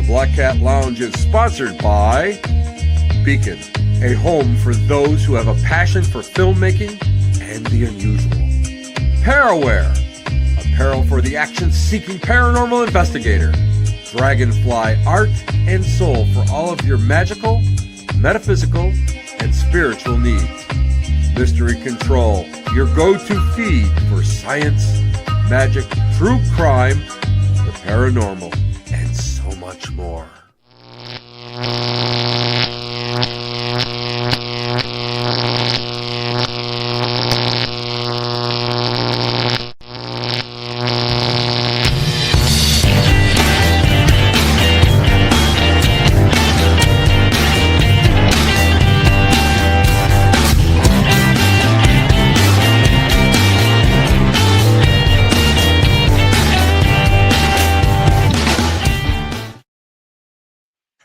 Black Cat Lounge is sponsored by Beacon, a home for those who have a passion for filmmaking and the unusual. Paraware, apparel for the action-seeking paranormal investigator. Dragonfly Art and Soul for all of your magical, metaphysical, and spiritual needs. Mystery Control, your go-to feed for science, magic, true crime, the paranormal, and so much more.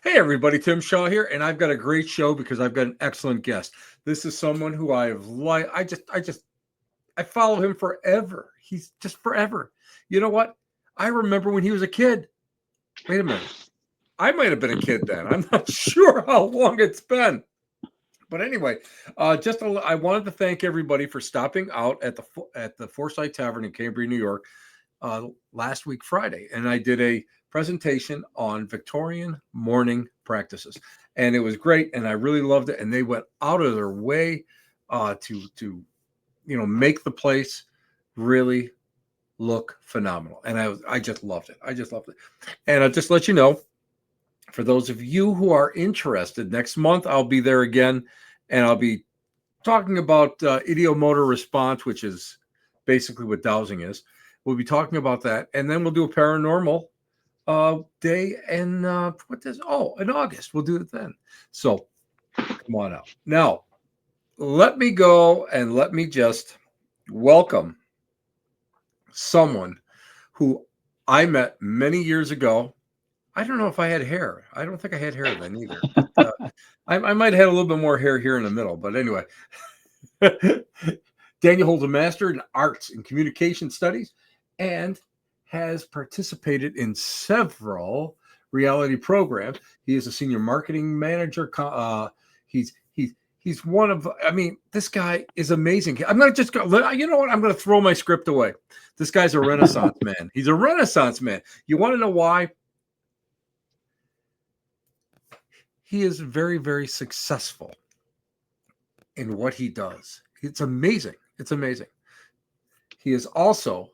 Hey everybody, Tim Shaw here, and I've got a great show because I've got an excellent guest. This is someone who I follow him forever. He's just forever. You know what? I remember when he was a kid. Wait a minute. I might have been a kid then. I'm not sure how long it's been. But anyway, I wanted to thank everybody for stopping out at the Forsyth Tavern in Cambria, New York, last week Friday, and I did a presentation on Victorian mourning practices, and it was great, and I really loved it. And they went out of their way to make the place really look phenomenal, and I just loved it. And I'll just let you know, for those of you who are interested, next month I'll be there again, and I'll be talking about idiomotor response, which is basically what dowsing is. We'll be talking about that, and then we'll do a paranormal day in in August. We'll do it then. So come on out. Now, let me go and let me just welcome someone who I met many years ago. I don't know if I had hair. I don't think I had hair then either. But, I might have had a little bit more hair here in the middle, but anyway. Daniel holds a master in arts and communication studies and has participated in several reality programs. He is a senior marketing manager. He's one of, this guy is amazing. I'm not just, you know what? I'm going to throw my script away. This guy's a Renaissance man. He's a Renaissance man. You want to know why? He is very, very successful in what he does. It's amazing. It's amazing. He is also,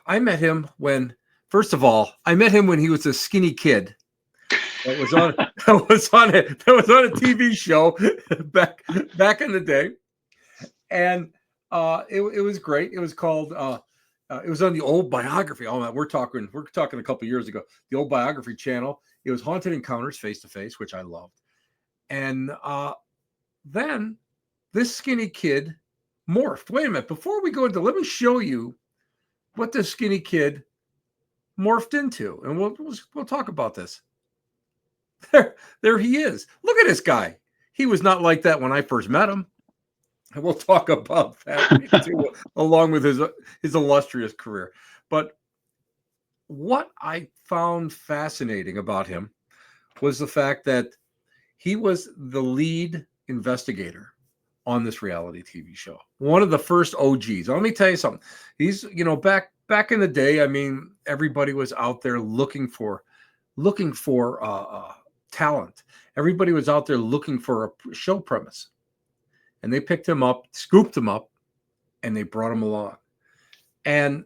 I met him when he was a skinny kid that was on a TV show back in the day, and it was great. It was called it was on the Old Biography. Oh, we're talking a couple years ago. The Old Biography channel. It was Haunted Encounters Face to Face, which I loved, and then this skinny kid morphed. Wait a minute, before we go into, let me show you what this skinny kid morphed into, and we'll talk about this. There he is. Look at this guy. He was not like that when I first met him, and we'll talk about that too, along with his illustrious career. But what I found fascinating about him was the fact that he was the lead investigator on this reality TV show. One of the first OGs. Let me tell you something. He's, back in the day, everybody was out there looking for talent. Everybody was out there looking for a show premise. And they picked him up, scooped him up, and they brought him along. And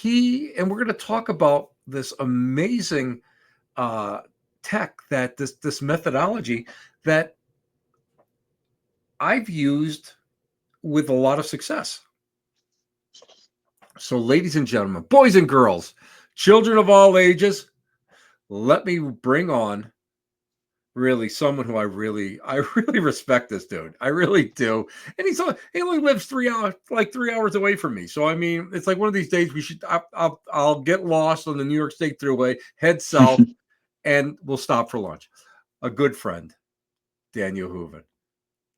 we're going to talk about this amazing tech, that this methodology that I've used with a lot of success. So, ladies and gentlemen, boys and girls, children of all ages, let me bring on really someone who I really respect. This dude, I really do. And he only lives 3 hours away from me. So it's like one of these days I'll get lost on the New York State Thruway, head south, and we'll stop for lunch. A good friend, Daniel Hooven.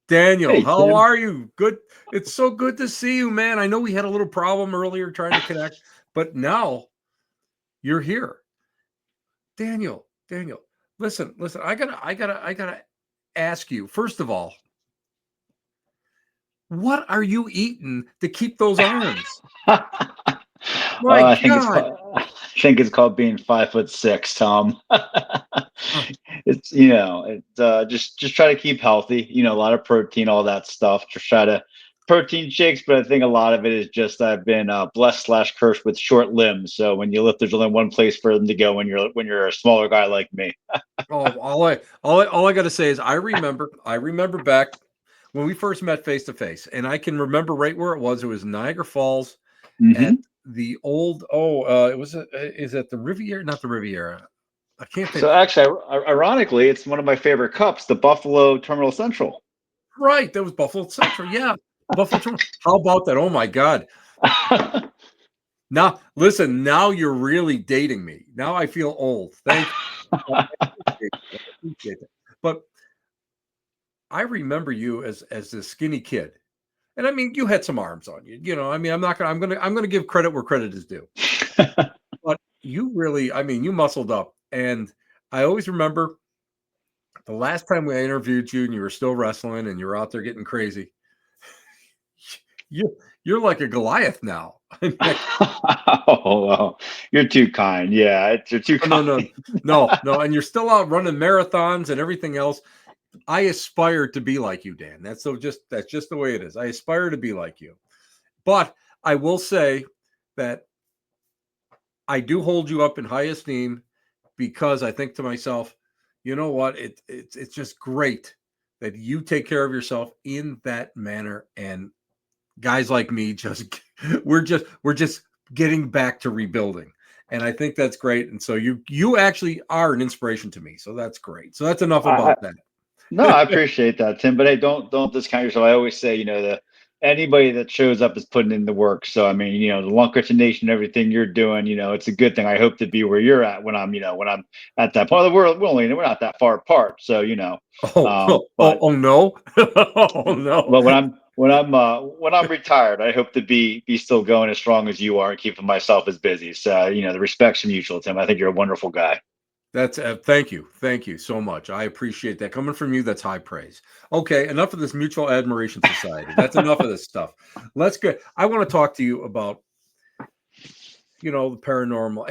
Daniel, hey, how Tim. Are you? Good. It's so good to see you, man. I know we had a little problem earlier trying to connect, but now you're here. Daniel, listen, I gotta ask you, first of all, what are you eating to keep those arms? My I think it's God. called. I think it's called being 5'6", Tom. Uh, It's it's just try to keep healthy. A lot of protein, all that stuff. Just try to protein shakes, but I think a lot of it is just I've been blessed slash cursed with short limbs. So when you lift, there's only one place for them to go when you're a smaller guy like me. oh, all I gotta say is I remember back when we first met face to face, and I can remember right where it was. It was Niagara Falls at Hmm. the old it was is it the Riviera? Not the Riviera. I can't think. So actually, ironically, it's one of my favorite cups, the Buffalo Terminal Central. Right, that was Buffalo Central. Yeah, Buffalo Terminal. How about that? Oh my God. Now, listen, now you're really dating me. Now I feel old. Thank you. I appreciate that. But I remember you as a skinny kid. And I mean, you had some arms on you. I mean, I'm gonna give credit where credit is due. But you really, I mean, you muscled up. And I always remember the last time we interviewed you and you were still wrestling and you were out there getting crazy. You're like a Goliath now. Oh, well, you're too kind. Yeah, you're too No, kind. no, no, no, and you're still out running marathons and everything else. I aspire to be like you, Dan. That's just the way it is. I aspire to be like you. But I will say that I do hold you up in high esteem because I think to myself, you know what? It's just great that you take care of yourself in that manner. And guys like me just we're just getting back to rebuilding. And I think that's great. And so you actually are an inspiration to me. So that's great. So that's enough I, about that. No, I appreciate that, Tim. But hey, don't discount yourself. I always say, the anybody that shows up is putting in the work. So I mean, the Long Christian Nation, everything you're doing, it's a good thing. I hope to be where you're at when I'm at that point. We're not that far apart. So Oh, oh, oh, but oh no. Oh no. but when I'm retired, I hope to be still going as strong as you are and keeping myself as busy. So the respect's mutual, Tim. I think you're a wonderful guy. That's thank you. Thank you so much. I appreciate that. Coming from you, that's high praise. Okay, enough of this mutual admiration society. That's enough of this stuff. Let's go. I want to talk to you about, the paranormal.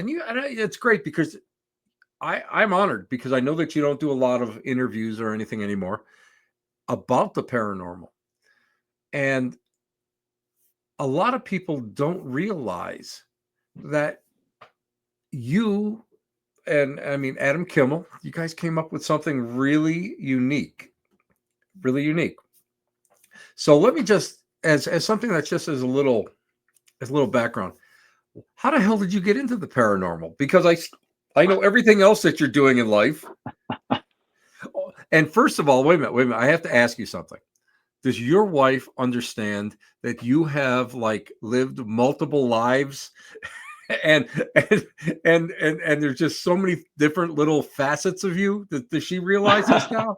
It's great because I'm honored because I know that you don't do a lot of interviews or anything anymore about the paranormal. And a lot of people don't realize that you and I mean Adam Kimmel, you guys came up with something really unique, really unique. So let me just as something that's just as a little background. How the hell did you get into the paranormal? Because I know everything else that you're doing in life. And first of all, wait a minute. I have to ask you something. Does your wife understand that you have like lived multiple lives and and and there's just so many different little facets of you? Does she realize this now?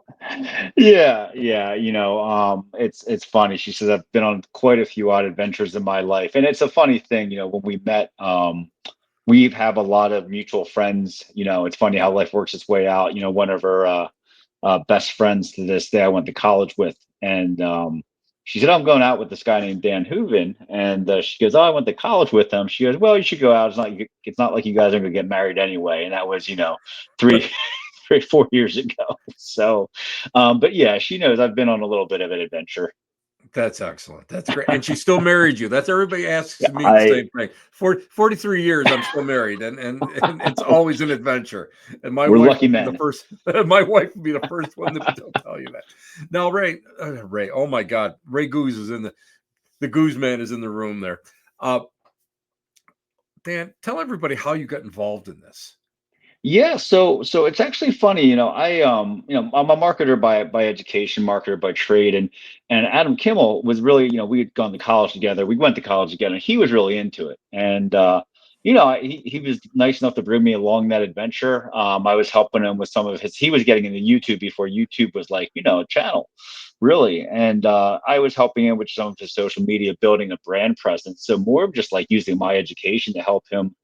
Yeah, yeah. It's funny. She says I've been on quite a few odd adventures in my life, and it's a funny thing. When we met, we have a lot of mutual friends. It's funny how life works its way out. One of her best friends to this day I went to college with, and she said, "Oh, I'm going out with this guy named Dan Hooven," and she goes, "Oh, I went to college with him." She goes, "Well, you should go out. It's not like you guys are going to get married anyway." And that was three. 3 4 years ago. So, but yeah, she knows I've been on a little bit of an adventure. That's excellent. That's great. And she still married you. That's everybody asks Yeah, me the same thing. For 43 years, I'm still married, and it's always an adventure. And my we're wife lucky will be the men. first. My wife will be the first one to tell you that. Now, Ray. Oh my God, Ray Goose is in the Goose Man is in the room there. Uh, Dan, tell everybody how you got involved in this. Yeah, so it's actually funny, I'm a marketer by education, marketer by trade, and Adam Kimmel was really, we had gone to college together. We went to college together, and he was really into it. And he was nice enough to bring me along that adventure. I was helping him with some of his. He was getting into YouTube before YouTube was like, a channel, really. And I was helping him with some of his social media, building a brand presence. So more of just like using my education to help him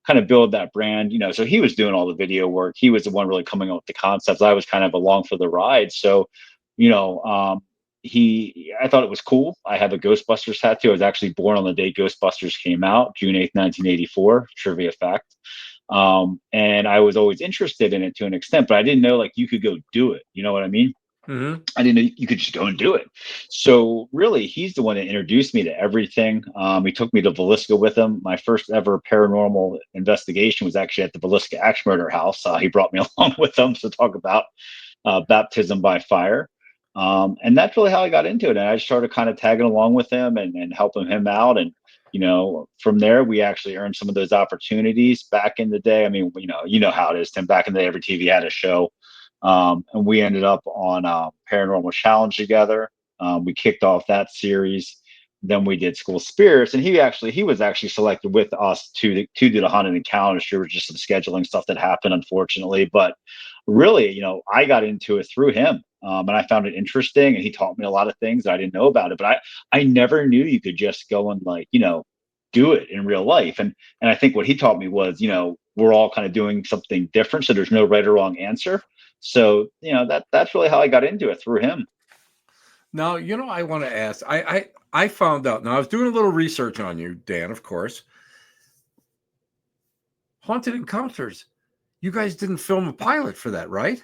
kind of build that brand, so he was doing all the video work. He was the one really coming up with the concepts. I was kind of along for the ride. So, you know, I thought it was cool. I have a Ghostbusters tattoo. I was actually born on the day Ghostbusters came out, June 8th, 1984, trivia fact. And I was always interested in it to an extent, but I didn't know like you could go do it. You know what I mean? Mm-hmm. I didn't know you could just go and do it. So really, he's the one that introduced me to everything. He took me to Villisca with him. My first ever paranormal investigation was actually at the Villisca Axe Murder House. He brought me along with him to talk about baptism by fire. And that's really how I got into it. And I started kind of tagging along with him and helping him out. And, from there, we actually earned some of those opportunities back in the day. I mean, you know how it is, Tim. Back in the day, every TV had a show. And we ended up on Paranormal Challenge together. We kicked off that series. Then we did School Spirits, and he was actually selected with us to do the Haunted Encounters. There was just some scheduling stuff that happened, unfortunately. But really, I got into it through him, and I found it interesting. And he taught me a lot of things that I didn't know about it. But I never knew you could just go and do it in real life. And I think what he taught me was, we're all kind of doing something different, so there's no right or wrong answer. So, that's really how I got into it, through him. Now, I want to ask, I found out, now I was doing a little research on you, Dan, of course. Haunted Encounters, you guys didn't film a pilot for that, right?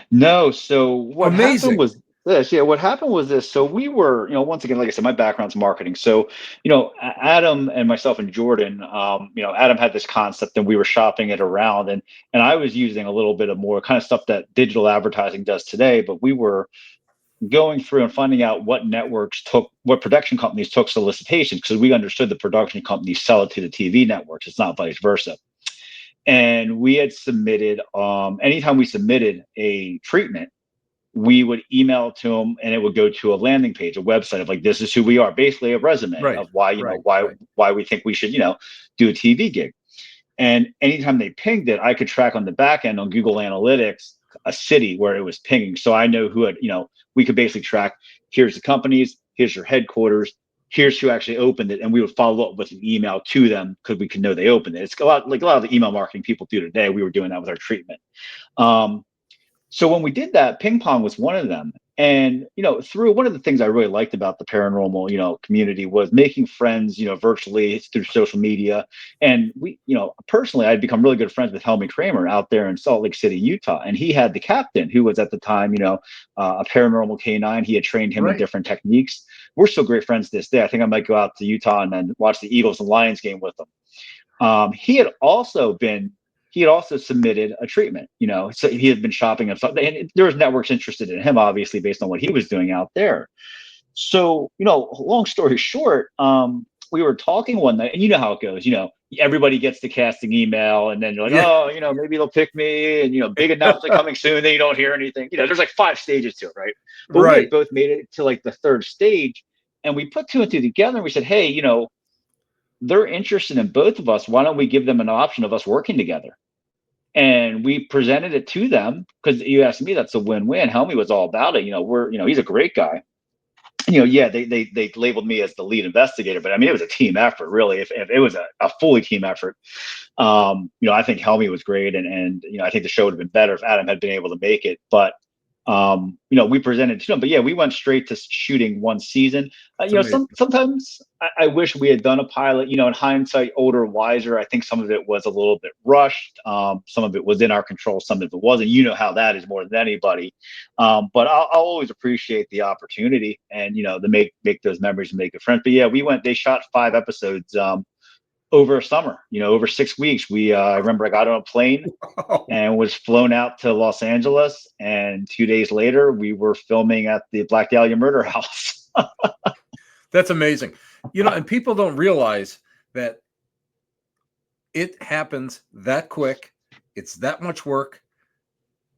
No. So what Amazing. happened was this. Yeah, what happened was this. So we were, once again, like I said, my background's marketing. So, Adam and myself and Jordan, Adam had this concept and we were shopping it around, and I was using a little bit of more kind of stuff that digital advertising does today, but we were going through and finding out what production companies took solicitations, because we understood the production companies sell it to the TV networks. It's not vice versa. And we had submitted, anytime we submitted a treatment, we would email it to them, and it would go to a landing page, a website of like, this is who we are, basically a resume Right. of why, why we think we should, do a TV gig. And anytime they pinged it, I could track on the back end on Google Analytics a city where it was pinging. So I know who had, we could basically track, here's the companies, here's your headquarters, here's who actually opened it. And we would follow up with an email to them because we could know they opened it. It's a lot of the email marketing people do today. We were doing that with our treatment. So when we did that, ping pong was one of them. And, through one of the things I really liked about the paranormal, community was making friends, virtually through social media. And we, personally, I'd become really good friends with Helmy Kramer out there in Salt Lake City, Utah. And he had the captain who was at the time, a paranormal K9. He had trained him in different techniques. We're still great friends to this day. I think I might go out to Utah and then watch the Eagles and Lions game with them. He had also submitted a treatment, so he had been shopping and stuff. And there was networks interested in him, obviously, based on what he was doing out there. So, long story short, we were talking one night, and you know how it goes, everybody gets the casting email, and then you're like, oh, maybe they'll pick me, and, big announcement coming soon, then you don't hear anything. There's like 5 stages to it, right? But we had both made it to like the 3rd stage, and we put 2 and 2 together, and we said, hey, they're interested in both of us. Why don't we give them an option of us working together? And we presented it to them, because you asked me, that's a win-win. Helmy was all about it. He's a great guy. They labeled me as the lead investigator, but I mean, it was a team effort, really. If it was a fully team effort, I think Helmy was great, and I think the show would have been better if Adam had been able to make it. But we presented to them, but yeah, we went straight to shooting 1 season. Sometimes I wish we had done a pilot. In hindsight, older, wiser, I think some of it was a little bit rushed. Some of it was in our control, some of it wasn't. You know how that is more than anybody. But I'll always appreciate the opportunity and to make those memories and make good friends. But yeah, they shot 5 episodes over a summer, over 6 weeks. I remember I got on a plane and was flown out to Los Angeles. And 2 days later, we were filming at the Black Dahlia Murder House. That's amazing. And people don't realize that it happens that quick. It's that much work,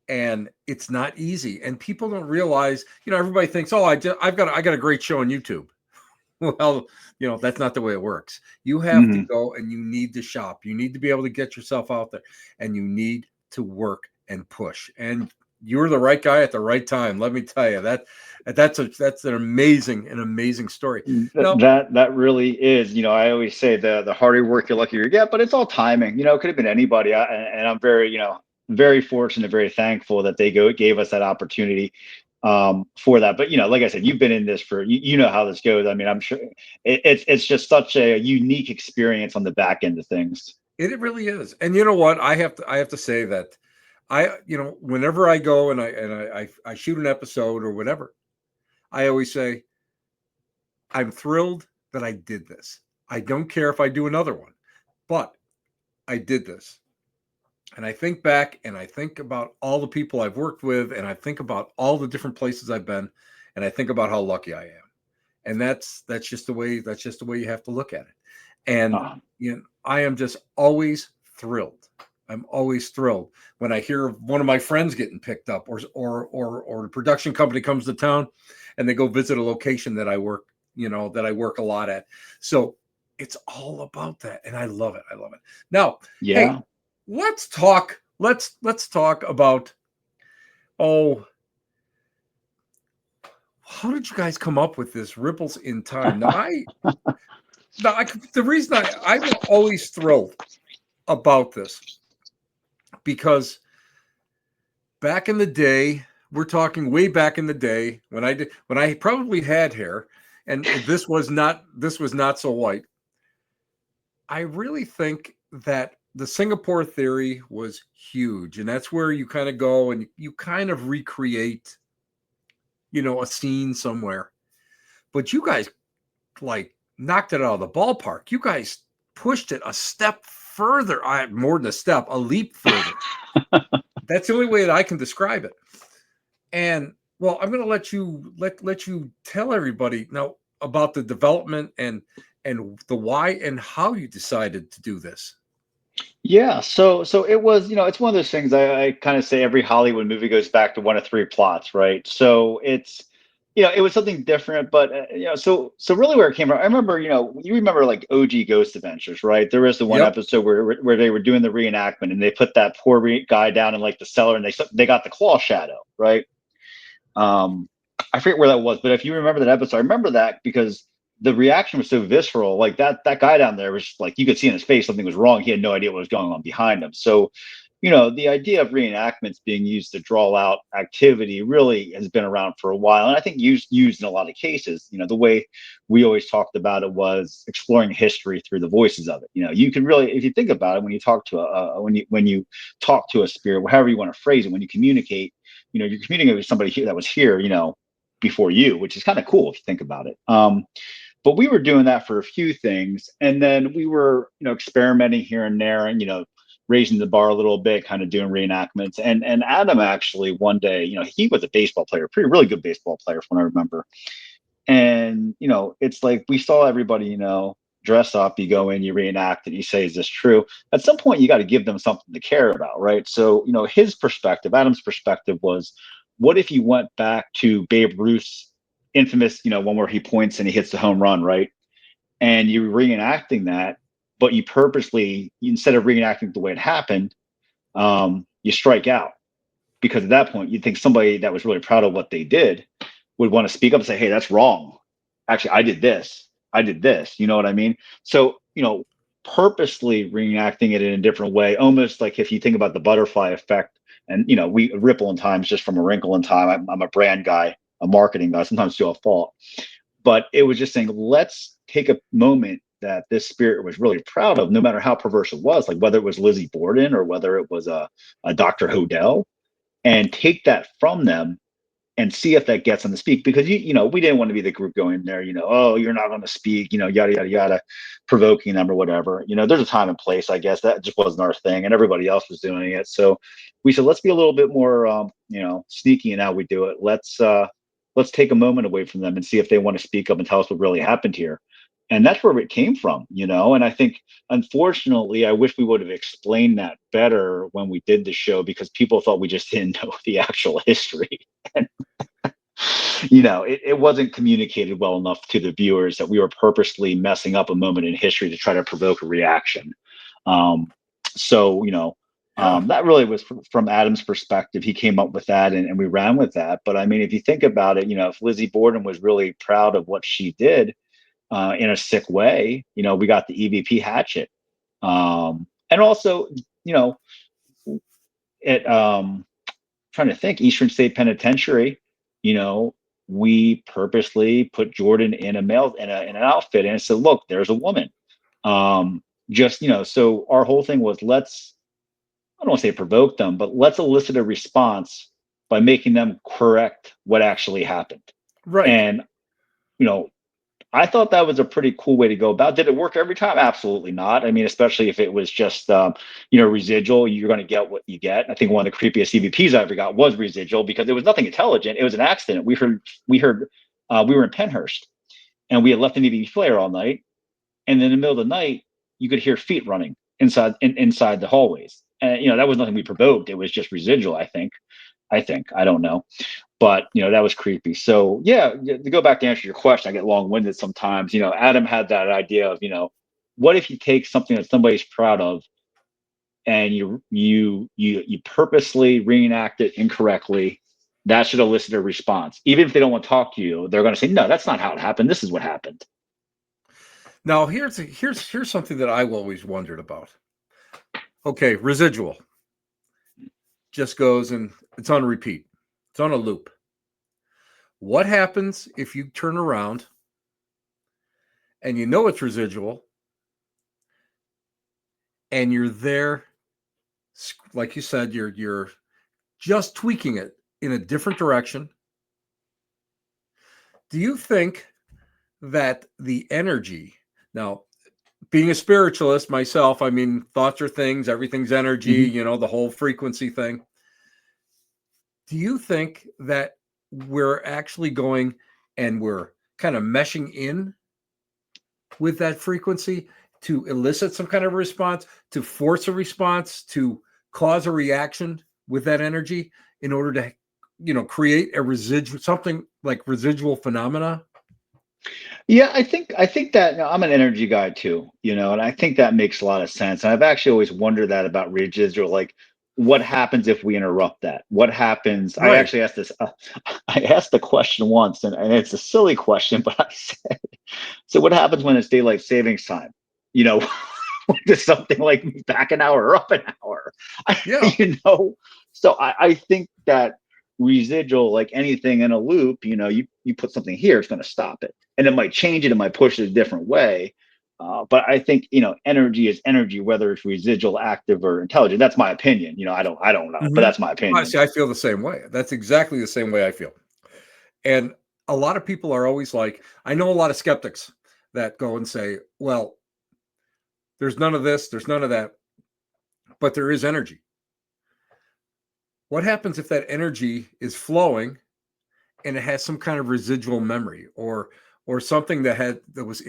and it's not easy. And people don't realize, everybody thinks, oh, I got a great show on YouTube. Well, that's not the way it works. You have to go, and you need to shop. You need to be able to get yourself out there, and you need to work and push. And you were the right guy at the right time. Let me tell you that's an amazing story. Now, That really is. I always say the harder you work, the luckier you get, but it's all timing. It could have been anybody. And I'm very, very fortunate, very thankful that they gave us that opportunity for that. But like I said, you've been in this for you know how this goes. I mean, I'm sure it's just such a unique experience on the back end of things. it really is. And you know what? I have to say that whenever I go and I shoot an episode or whatever, I always say, I'm thrilled that I did this. I don't care if I do another one, but I did this. And I think back and I think about all the people I've worked with, and I think about all the different places I've been, and I think about how lucky I am. And that's just the way you have to look at it. And Uh, I am just always thrilled. I'm always thrilled when I hear of one of my friends getting picked up, or the production company comes to town and they go visit a location that I work a lot at. So it's all about that, and I love it. I love it. Now, hey, yeah. let's talk. Let's talk about, oh, how did you guys come up with this Ripples in Time? The reason I'm always thrilled about this, because back in the day, we're talking way back in the day when I probably had hair, and this was not so white. I really think that the Singapore theory was huge, and that's where you kind of go and you kind of recreate, a scene somewhere. But you guys like knocked it out of the ballpark. You guys pushed it a step further. More than a step, a leap further. That's the only way that I can describe it. And well, I'm going to let you tell everybody now about the development and the why and how you decided to do this. Yeah, so it was, it's one of those things I kind of say every Hollywood movie goes back to one of three plots, right? So it's, it was something different, but so really where it came from, I remember, you remember like OG Ghost Adventures, right? There was the one Yep. episode where they were doing the reenactment and they put that poor guy down in like the cellar and they got the claw shadow, right? Um, I forget where that was, but if you remember that episode, I remember that because the reaction was so visceral. Like that guy down there was just, like, you could see in his face something was wrong. He had no idea what was going on behind him. So, the idea of reenactments being used to draw out activity really has been around for a while, and I think used in a lot of cases. The way we always talked about it was exploring history through the voices of it. You can really, if you think about it, when you talk to when you talk to a spirit, however you want to phrase it, when you communicate, you're communicating with somebody here that was here, before you, which is kind of cool if you think about it. But we were doing that for a few things, and then we were, experimenting here and there, and raising the bar a little bit, kind of doing reenactments. And Adam actually one day, he was a baseball player, pretty really good baseball player, from what I remember. And it's like we saw everybody, dress up, you go in, you reenact it, you say, is this true? At some point, you got to give them something to care about, right? So, his perspective, Adam's perspective was, what if you went back to Babe Ruth's infamous, one where he points and he hits the home run, right? And you're reenacting that, but you purposely, instead of reenacting the way it happened, you strike out, because at that point, you'd think somebody that was really proud of what they did would want to speak up and say, hey, that's wrong. Actually, I did this. I did this. You know what I mean? So, purposely reenacting it in a different way, almost like if you think about the butterfly effect, and, we ripple in times just from a wrinkle in time. I'm a brand guy, a marketing guy, sometimes to a fault. But it was just saying, let's take a moment that this spirit was really proud of, no matter how perverse it was, like whether it was Lizzie Borden or whether it was a Dr. Hodel, and take that from them and see if that gets them to speak. Because we didn't want to be the group going there, oh, you're not going to speak, yada yada yada, provoking them or whatever. There's a time and place, I guess. That just wasn't our thing, and everybody else was doing it. So we said, let's be a little bit more sneaky in how we do it. Let's take a moment away from them and see if they want to speak up and tell us what really happened here. And that's where it came from. And I think, unfortunately, I wish we would have explained that better when we did the show, because people thought we just didn't know the actual history. And it wasn't communicated well enough to the viewers that we were purposely messing up a moment in history to try to provoke a reaction. So, Yeah. That really was from Adam's perspective. He came up with that, and we ran with that. But I mean, if you think about it, if Lizzie Borden was really proud of what she did in a sick way, we got the EVP hatchet. And also, you know, at trying to think, Eastern State Penitentiary, you know, we purposely put Jordan in a male in an outfit and said, look, there's a woman. Just, so our whole thing was I don't want to say provoke them, but let's elicit a response by making them correct what actually happened. Right. And, you know, I thought that was a pretty cool way to go about. Did it work every time? Absolutely not. I mean, especially if it was just, residual, you're going to get what you get. I think one of the creepiest EVPs I ever got was residual because it was nothing intelligent. It was an accident. We were in Penhurst and we had left an EVP flare all night. And in the middle of the night, you could hear feet running inside the hallways. And, that was nothing we provoked. It was just residual, I think, I don't know. But that was creepy. So yeah, to go back to answer your question, I get long-winded sometimes. Adam had that idea of, what if you take something that somebody's proud of and you purposely reenact it incorrectly? That should elicit a response. Even if they don't want to talk to you, they're going to say, no, that's not how it happened. This is what happened. Now here's something that I've always wondered about. Okay, residual just goes and it's on repeat. It's on a loop. What happens if you turn around and it's residual and you're there, like you said, you're just tweaking it in a different direction? Do you think that the energy, now being a spiritualist myself, I mean, thoughts are things, everything's energy, Mm-hmm. the whole frequency thing. Do you think that we're actually going and we're kind of meshing in with that frequency to elicit some kind of response, to force a response, to cause a reaction with that energy in order to, create a residual, something like residual phenomena? Yeah, I think that I'm an energy guy too, and I think that makes a lot of sense. And I've actually always wondered that about ridges, or like, what happens if we interrupt that? What happens? I Right. actually asked this. I asked the question once, and it's a silly question, but I said, "So what happens when it's daylight savings time? You know, does something like move back an hour or up an hour? Yeah. So I think that residual, like anything in a loop, you put something here, it's going to stop it, and it might change it, it might push it a different way. But I think energy is energy, whether it's residual, active, or intelligent. That's my opinion. I don't know, but Mm-hmm. that's my opinion. Honestly, I feel the same way. That's exactly the same way I feel. And a lot of people are always like, I know a lot of skeptics that go and say, well, there's none of this, there's none of that, but there is energy. What happens if that energy is flowing and it has some kind of residual memory or something that was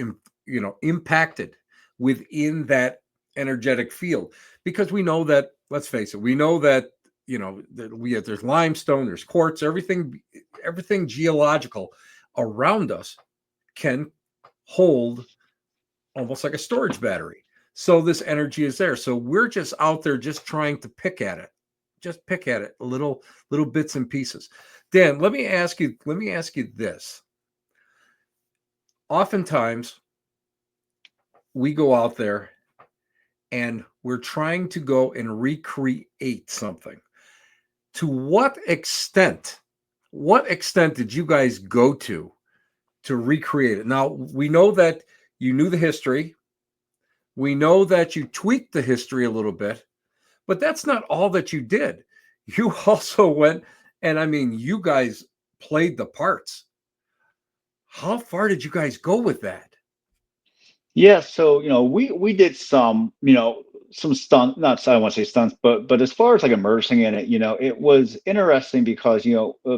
impacted within that energetic field? Because we know that, let's face it, we know that that there's limestone, there's quartz, everything geological around us can hold almost like a storage battery. So this energy is there. So we're just out there just trying to pick at it, little bits and pieces. Dan, let me ask you this. Oftentimes we go out there and we're trying to go and recreate something. To what extent did you guys go to recreate it? Now, we know that you knew the history. We know that you tweaked the history a little bit, but that's not all that you did. You also went and, I mean, you guys played the parts. How far did you guys go with that? Yeah, so we did some stunt, not I don't want to say stunts, but as far as like immersing in it, it was interesting because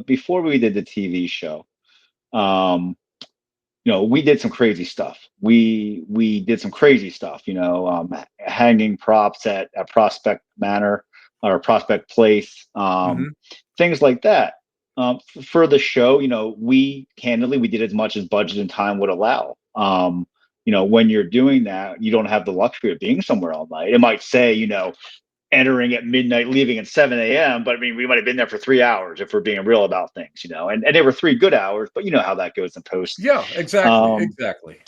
before we did the TV show, um, we did some crazy stuff. We did some crazy stuff, hanging props at Prospect Manor or Prospect Place, Hmm. things like that. For the show, we did as much as budget and time would allow. When you're doing that, you don't have the luxury of being somewhere all night. It might say, entering at midnight, leaving at 7 a.m. But I mean, we might have been there for 3 hours if we're being real about things, and they were 3 good hours, but you know how that goes in post. Yeah, exactly, Um, exactly.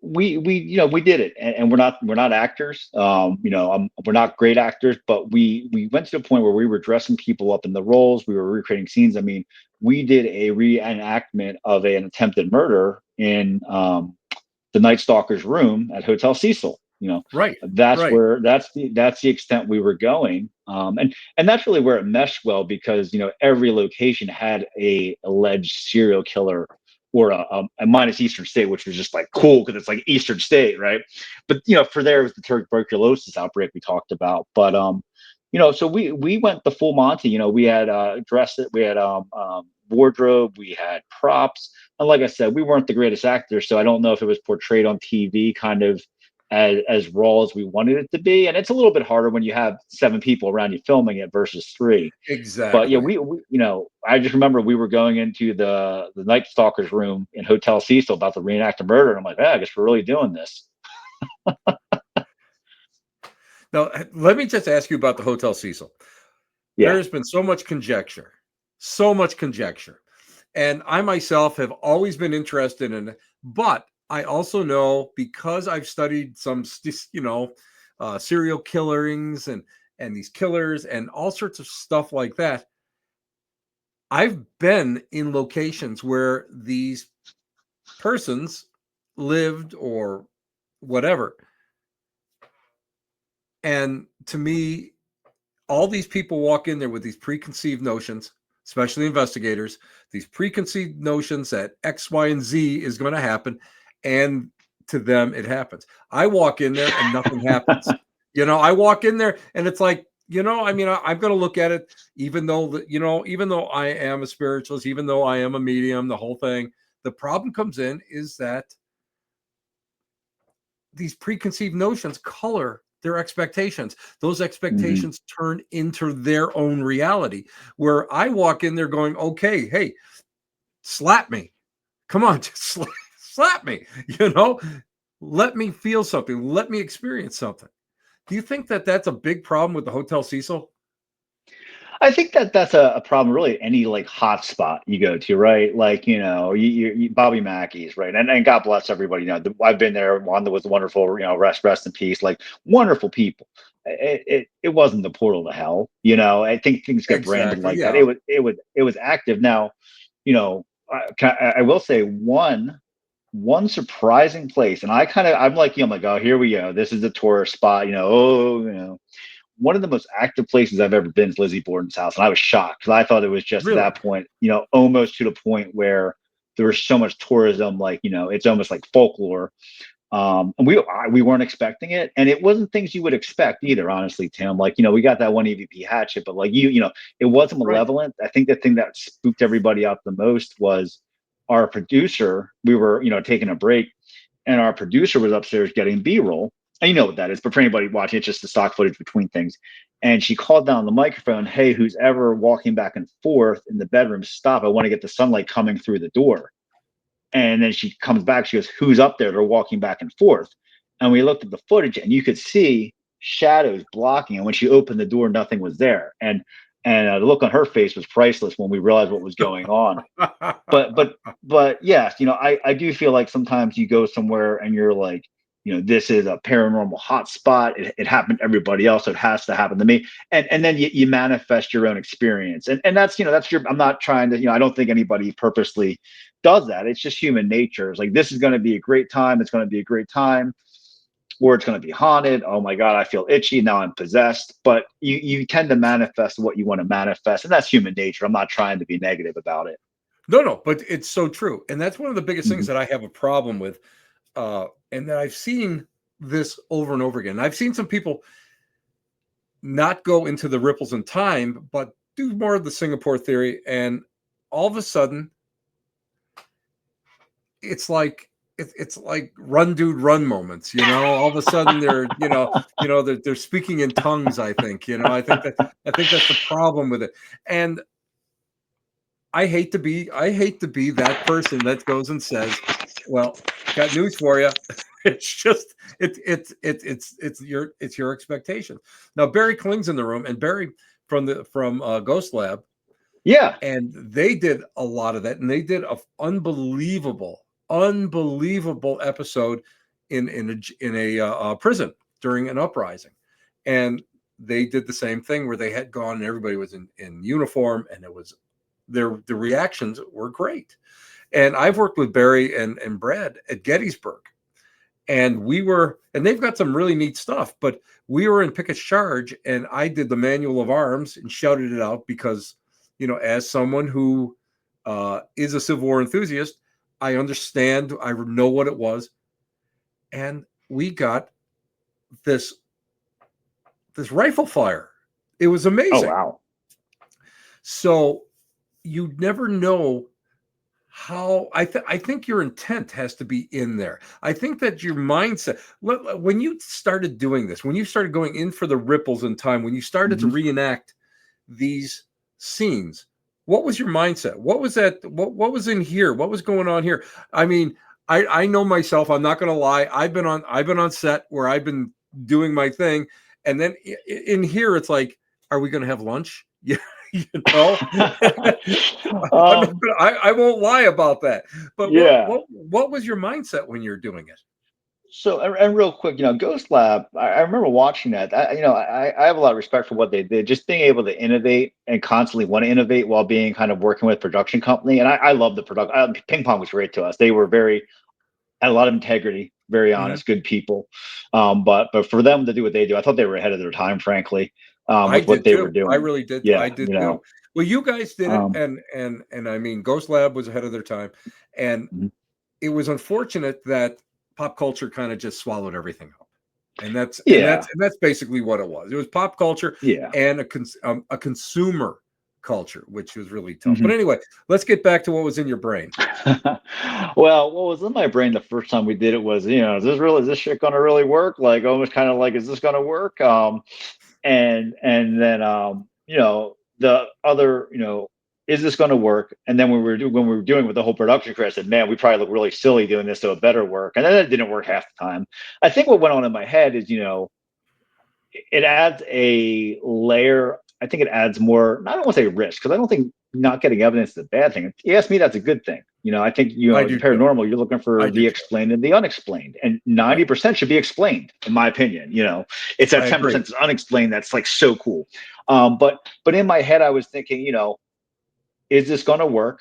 we did it, and we're not actors. We're not great actors, but we went to the point where we were dressing people up in the roles. We were recreating scenes. I mean, we did a reenactment of an attempted murder in the Night Stalker's room at Hotel Cecil. Right, That's right. where that's the extent we were going, and that's really where it meshed well because every location had a alleged serial killer or a minus Eastern State, which was just like cool because it's like Eastern State, right? But for there was the tuberculosis outbreak we talked about, but so we went the full Monty. We had dress it, we had wardrobe, we had props, and like I said, we weren't the greatest actors, so I don't know if it was portrayed on TV kind of as raw as we wanted it to be. And it's a little bit harder when you have 7 people around you filming it versus 3. But yeah, Exactly. I just remember we were going into the Night Stalker's room in Hotel Cecil about to reenact a murder, and I'm like, I guess we're really doing this. Now, let me just ask you about the Hotel Cecil. There Yeah. has been so much conjecture. And I myself have always been interested in it, but I also know because I've studied some, serial killings and these killers and all sorts of stuff like that. I've been in locations where these persons lived or whatever. And to me, all these people walk in there with these preconceived notions, especially investigators, these preconceived notions that X, Y, and Z is going to happen. And to them, it happens. I walk in there and nothing happens. I walk in there and it's like, I'm going to look at it, even though, even though I am a spiritualist, even though I am a medium, the whole thing, the problem comes in is that these preconceived notions color their expectations. Those Hmm. expectations turn into their own reality. Where I walk in there going, okay, hey, slap me. Come on, just slap me. Let me feel something. Let me experience something. Do you think that that's a big problem with the Hotel Cecil? I think that that's a problem, really, any like hot spot you go to, right? Like, Bobby Mackey's, right? And God bless everybody. I've been there. Wanda was wonderful. Rest in peace. Like, wonderful people. It wasn't the portal to hell. I think things get branded Exactly. like that. Yeah. It was active. Now, I will say one surprising place, and I'm like, I'm like, oh, here we go. This is the tourist spot. One of the most active places I've ever been is Lizzie Borden's house, and I was shocked because I thought it was just at Really? that point, almost to the point where there was so much tourism, like it's almost like folklore. And we weren't expecting it, and it wasn't things you would expect either. Honestly, Tim, like we got that one EVP hatchet, but like it wasn't Right. malevolent. I think the thing that spooked everybody out the most was our producer. We were taking a break, and our producer was upstairs getting B-roll. And you know what that is, but for anybody watching, it's just the stock footage between things. And she called down the microphone, "Hey, who's ever walking back and forth in the bedroom, stop. I want to get the sunlight coming through the door." And then she comes back, she goes, "Who's up there? They're walking back and forth." And we looked at the footage and you could see shadows blocking. And when she opened the door, nothing was there. And the look on her face was priceless when we realized what was going on. But yes, I do feel like sometimes you go somewhere and you're like, this is a paranormal hotspot. It happened to everybody else, so it has to happen to me. And then you manifest your own experience. And that's your, I'm not trying to, I don't think anybody purposely does that. It's just human nature. It's like, this is going to be a great time. It's going to be a great time. Or it's going to be haunted. Oh my God, I feel itchy. Now I'm possessed. But you tend to manifest what you want to manifest. And that's human nature. I'm not trying to be negative about it. No, but it's so true. And that's one of the biggest things Mhm. that I have a problem with. And that I've seen this over and over again. I've seen some people not go into the ripples in time, but do more of the Singapore theory. And all of a sudden, it's like it's like run dude run moments, all of a sudden they're speaking in tongues. I think that's the problem with it. And I hate to be that person that goes and says Well, got news for you. It's just it's your expectation. Now Barry Kling's in the room, and Barry from Ghost Lab, Yeah. and they did a lot of that, and they did a unbelievable episode in a prison during an uprising, and they did the same thing where they had gone and everybody was in uniform, and it was the reactions were great. And I've worked with Barry and Brad at Gettysburg, and they've got some really neat stuff, but we were in Pickett's Charge, and I did the manual of arms and shouted it out because, as someone who is a Civil War enthusiast, I understand, I know what it was. And we got this rifle fire. It was Oh, amazing. wow. So you never know how. I think your intent has to be in there. I think that your mindset, when you started doing this, when you started going in for the ripples in time, when you started to reenact these scenes, what was your mindset? What was that? What was in here? What was going on here? I mean, I know myself. I'm not going to lie. I've been on set where I've been doing my thing, and then in here it's like, are we going to have lunch? Yeah, I won't lie about that. But Yeah. what was your mindset when you're doing it? So, and real quick, Ghost Lab, I remember watching that. I have a lot of respect for what they did, just being able to innovate and constantly want to innovate while being kind of working with production company. And I love the production. Ping Pong was great to us. They were had a lot of integrity, very honest, good people. But for them to do what they do, I thought they were ahead of their time, frankly, I with what did they were too. I doing. really did. I Yeah, did too. Well, you guys did it, um, and I mean, Ghost Lab was ahead of their time, and mhm. it was unfortunate that pop culture kind of just swallowed everything up, and that's Yeah, basically what it was. It was pop culture yeah. and a consumer culture, which was really tough. But Mhm. anyway, let's get back to what was in your brain. Well, what was in my brain the first time we did it was, is this shit gonna really work? Like almost kind of like, is this gonna work? And then the other, is this gonna work? And then when we were doing with the whole production crew, I said, man, we probably look really silly doing this, so it better work. And then it didn't work half the time. I think what went on in my head is, it adds a layer. I think it adds more. I don't want to say risk because I don't think not getting evidence is a bad thing. If you ask me, that's a good thing. I think I the do too. paranormal, you're looking I for do the too. explained and the unexplained, and Right. 90% should be explained, in my opinion. It's that I agree. 10% that's unexplained that's like so cool. But in my head, I was thinking, is this going to work?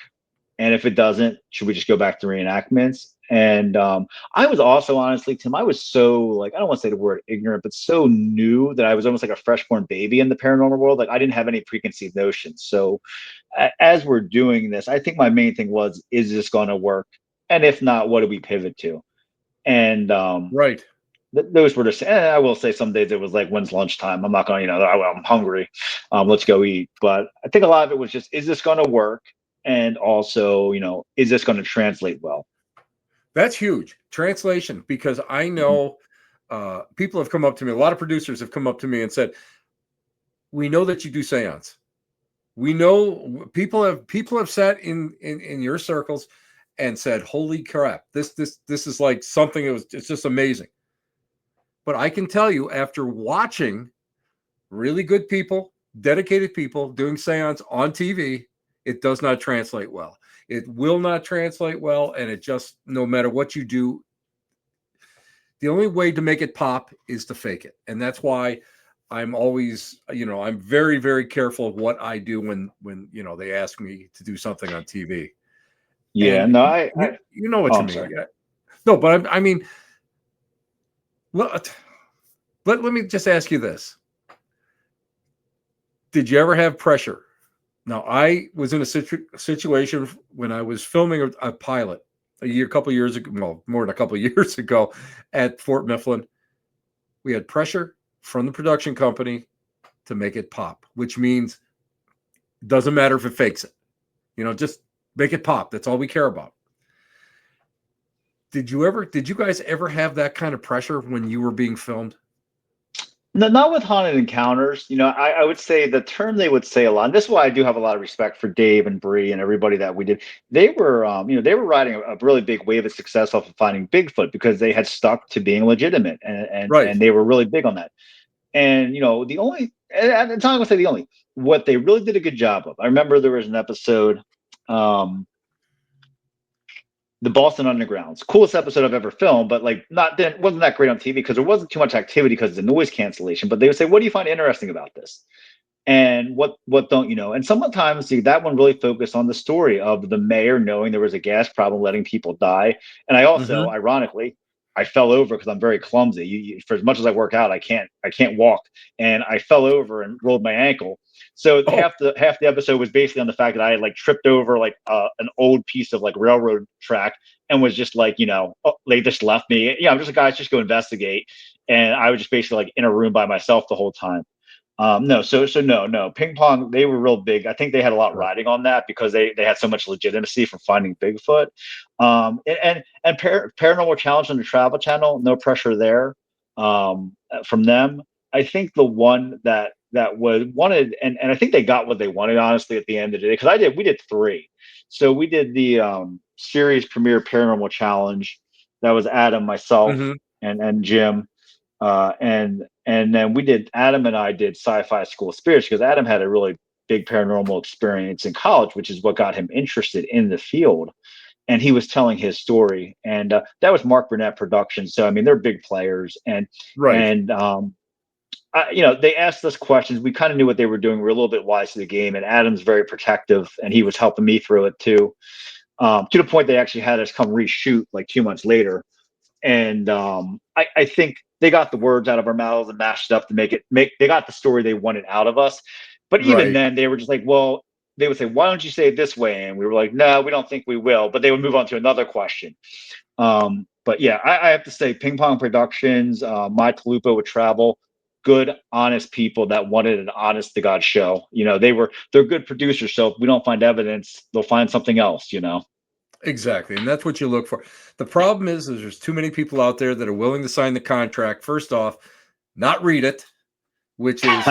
And if it doesn't, should we just go back to reenactments? And I was also honestly, Tim, I was so like, I don't want to say the word ignorant, but so new that I was almost like a freshborn baby in the paranormal world. Like I didn't have any preconceived notions. So as we're doing this, I think my main thing was, is this going to work? And if not, what do we pivot to? And Right. those were just, I will say some days it was like, when's lunchtime? I'm not going, I'm hungry. Let's go eat. But I think a lot of it was just, is this going to work? And also, is this going to translate well? That's huge. Translation, because I Mhm. know people have come up to me, a lot of producers have come up to me and said, we know that you do seance. We know people have sat in your circles and said, holy crap, this is like something it's just amazing. But I can tell you, after watching really good people, dedicated people doing seance on TV, it does not translate well. It will not translate well. And it just, no matter what you do, the only way to make it pop is to fake it. And that's why I'm always, I'm very, very careful of what I do when they ask me to do something on TV. Yeah, And no, you know what oh, you I'm mean. sorry. Yeah. No, but I mean, let me just ask you this. Did you ever have pressure? Now, I was in a situation when I was filming a pilot a couple years ago, well, more than a couple years ago at Fort Mifflin. We had pressure from the production company to make it pop, which means it doesn't matter if it fakes it. Just make it pop. That's all we care about. Did you guys ever have that kind of pressure when you were being filmed? No, not with haunted encounters. I would say the term they would say a lot, and this is why I do have a lot of respect for Dave and Bree and everybody that we did. They were riding a really big wave of success off of finding Bigfoot because they had stuck to being legitimate, Right. and they were really big on that. And the only, and it's not gonna say the only, what they really did a good job of. I remember there was an episode, um, the Boston Undergrounds, coolest episode I've ever filmed, but like not then wasn't that great on TV because there wasn't too much activity because of the noise cancellation. But they would say, "What do you find interesting about this?" And what don't you know? And sometimes see that one really focused on the story of the mayor knowing there was a gas problem, letting people die. And I also, Mm-hmm. ironically, I fell over because I'm very clumsy. For as much as I work out, I can't walk, and I fell over and rolled my ankle. So Oh, half the episode was basically on the fact that I had like tripped over like an old piece of like railroad track and was just like they just left me. Yeah, I'm just a guy just go investigate, and I was just basically like in a room by myself the whole time. No, so no. Ping pong, they were real big. I think they had a lot right. riding on that because they had so much legitimacy from finding Bigfoot. Paranormal Challenge on the Travel Channel, no pressure there. From them, I think the one that was wanted, and I think they got what they wanted honestly at the end of the day because we did three. So we did the series premiere Paranormal Challenge. That was Adam, myself, Mm-hmm. and Jim, and then we did Adam and I did Sci-Fi School of Spirits because Adam had a really big paranormal experience in college, which is what got him interested in the field. And he was telling his story, and that was Mark Burnett Productions. So I mean, they're big players, Right. and they asked us questions. We kind of knew what they were doing. We were a little bit wise to the game, and Adam's very protective, and he was helping me through it too. To the point they actually had us come reshoot like 2 months later, and I think they got the words out of our mouths and mashed it up to make they got the story they wanted out of us. But even Right. then, they were just like, well, they would say, why don't you say it this way? And we were like, no, we don't think we will. But they would move on to another question. But yeah, I have to say, Ping Pong Productions, My Talupa with Travel, good, honest people that wanted an honest to God show. They're good producers. So if we don't find evidence, they'll find something else. Exactly. And that's what you look for. The problem is there's too many people out there that are willing to sign the contract. First off, not read it, which is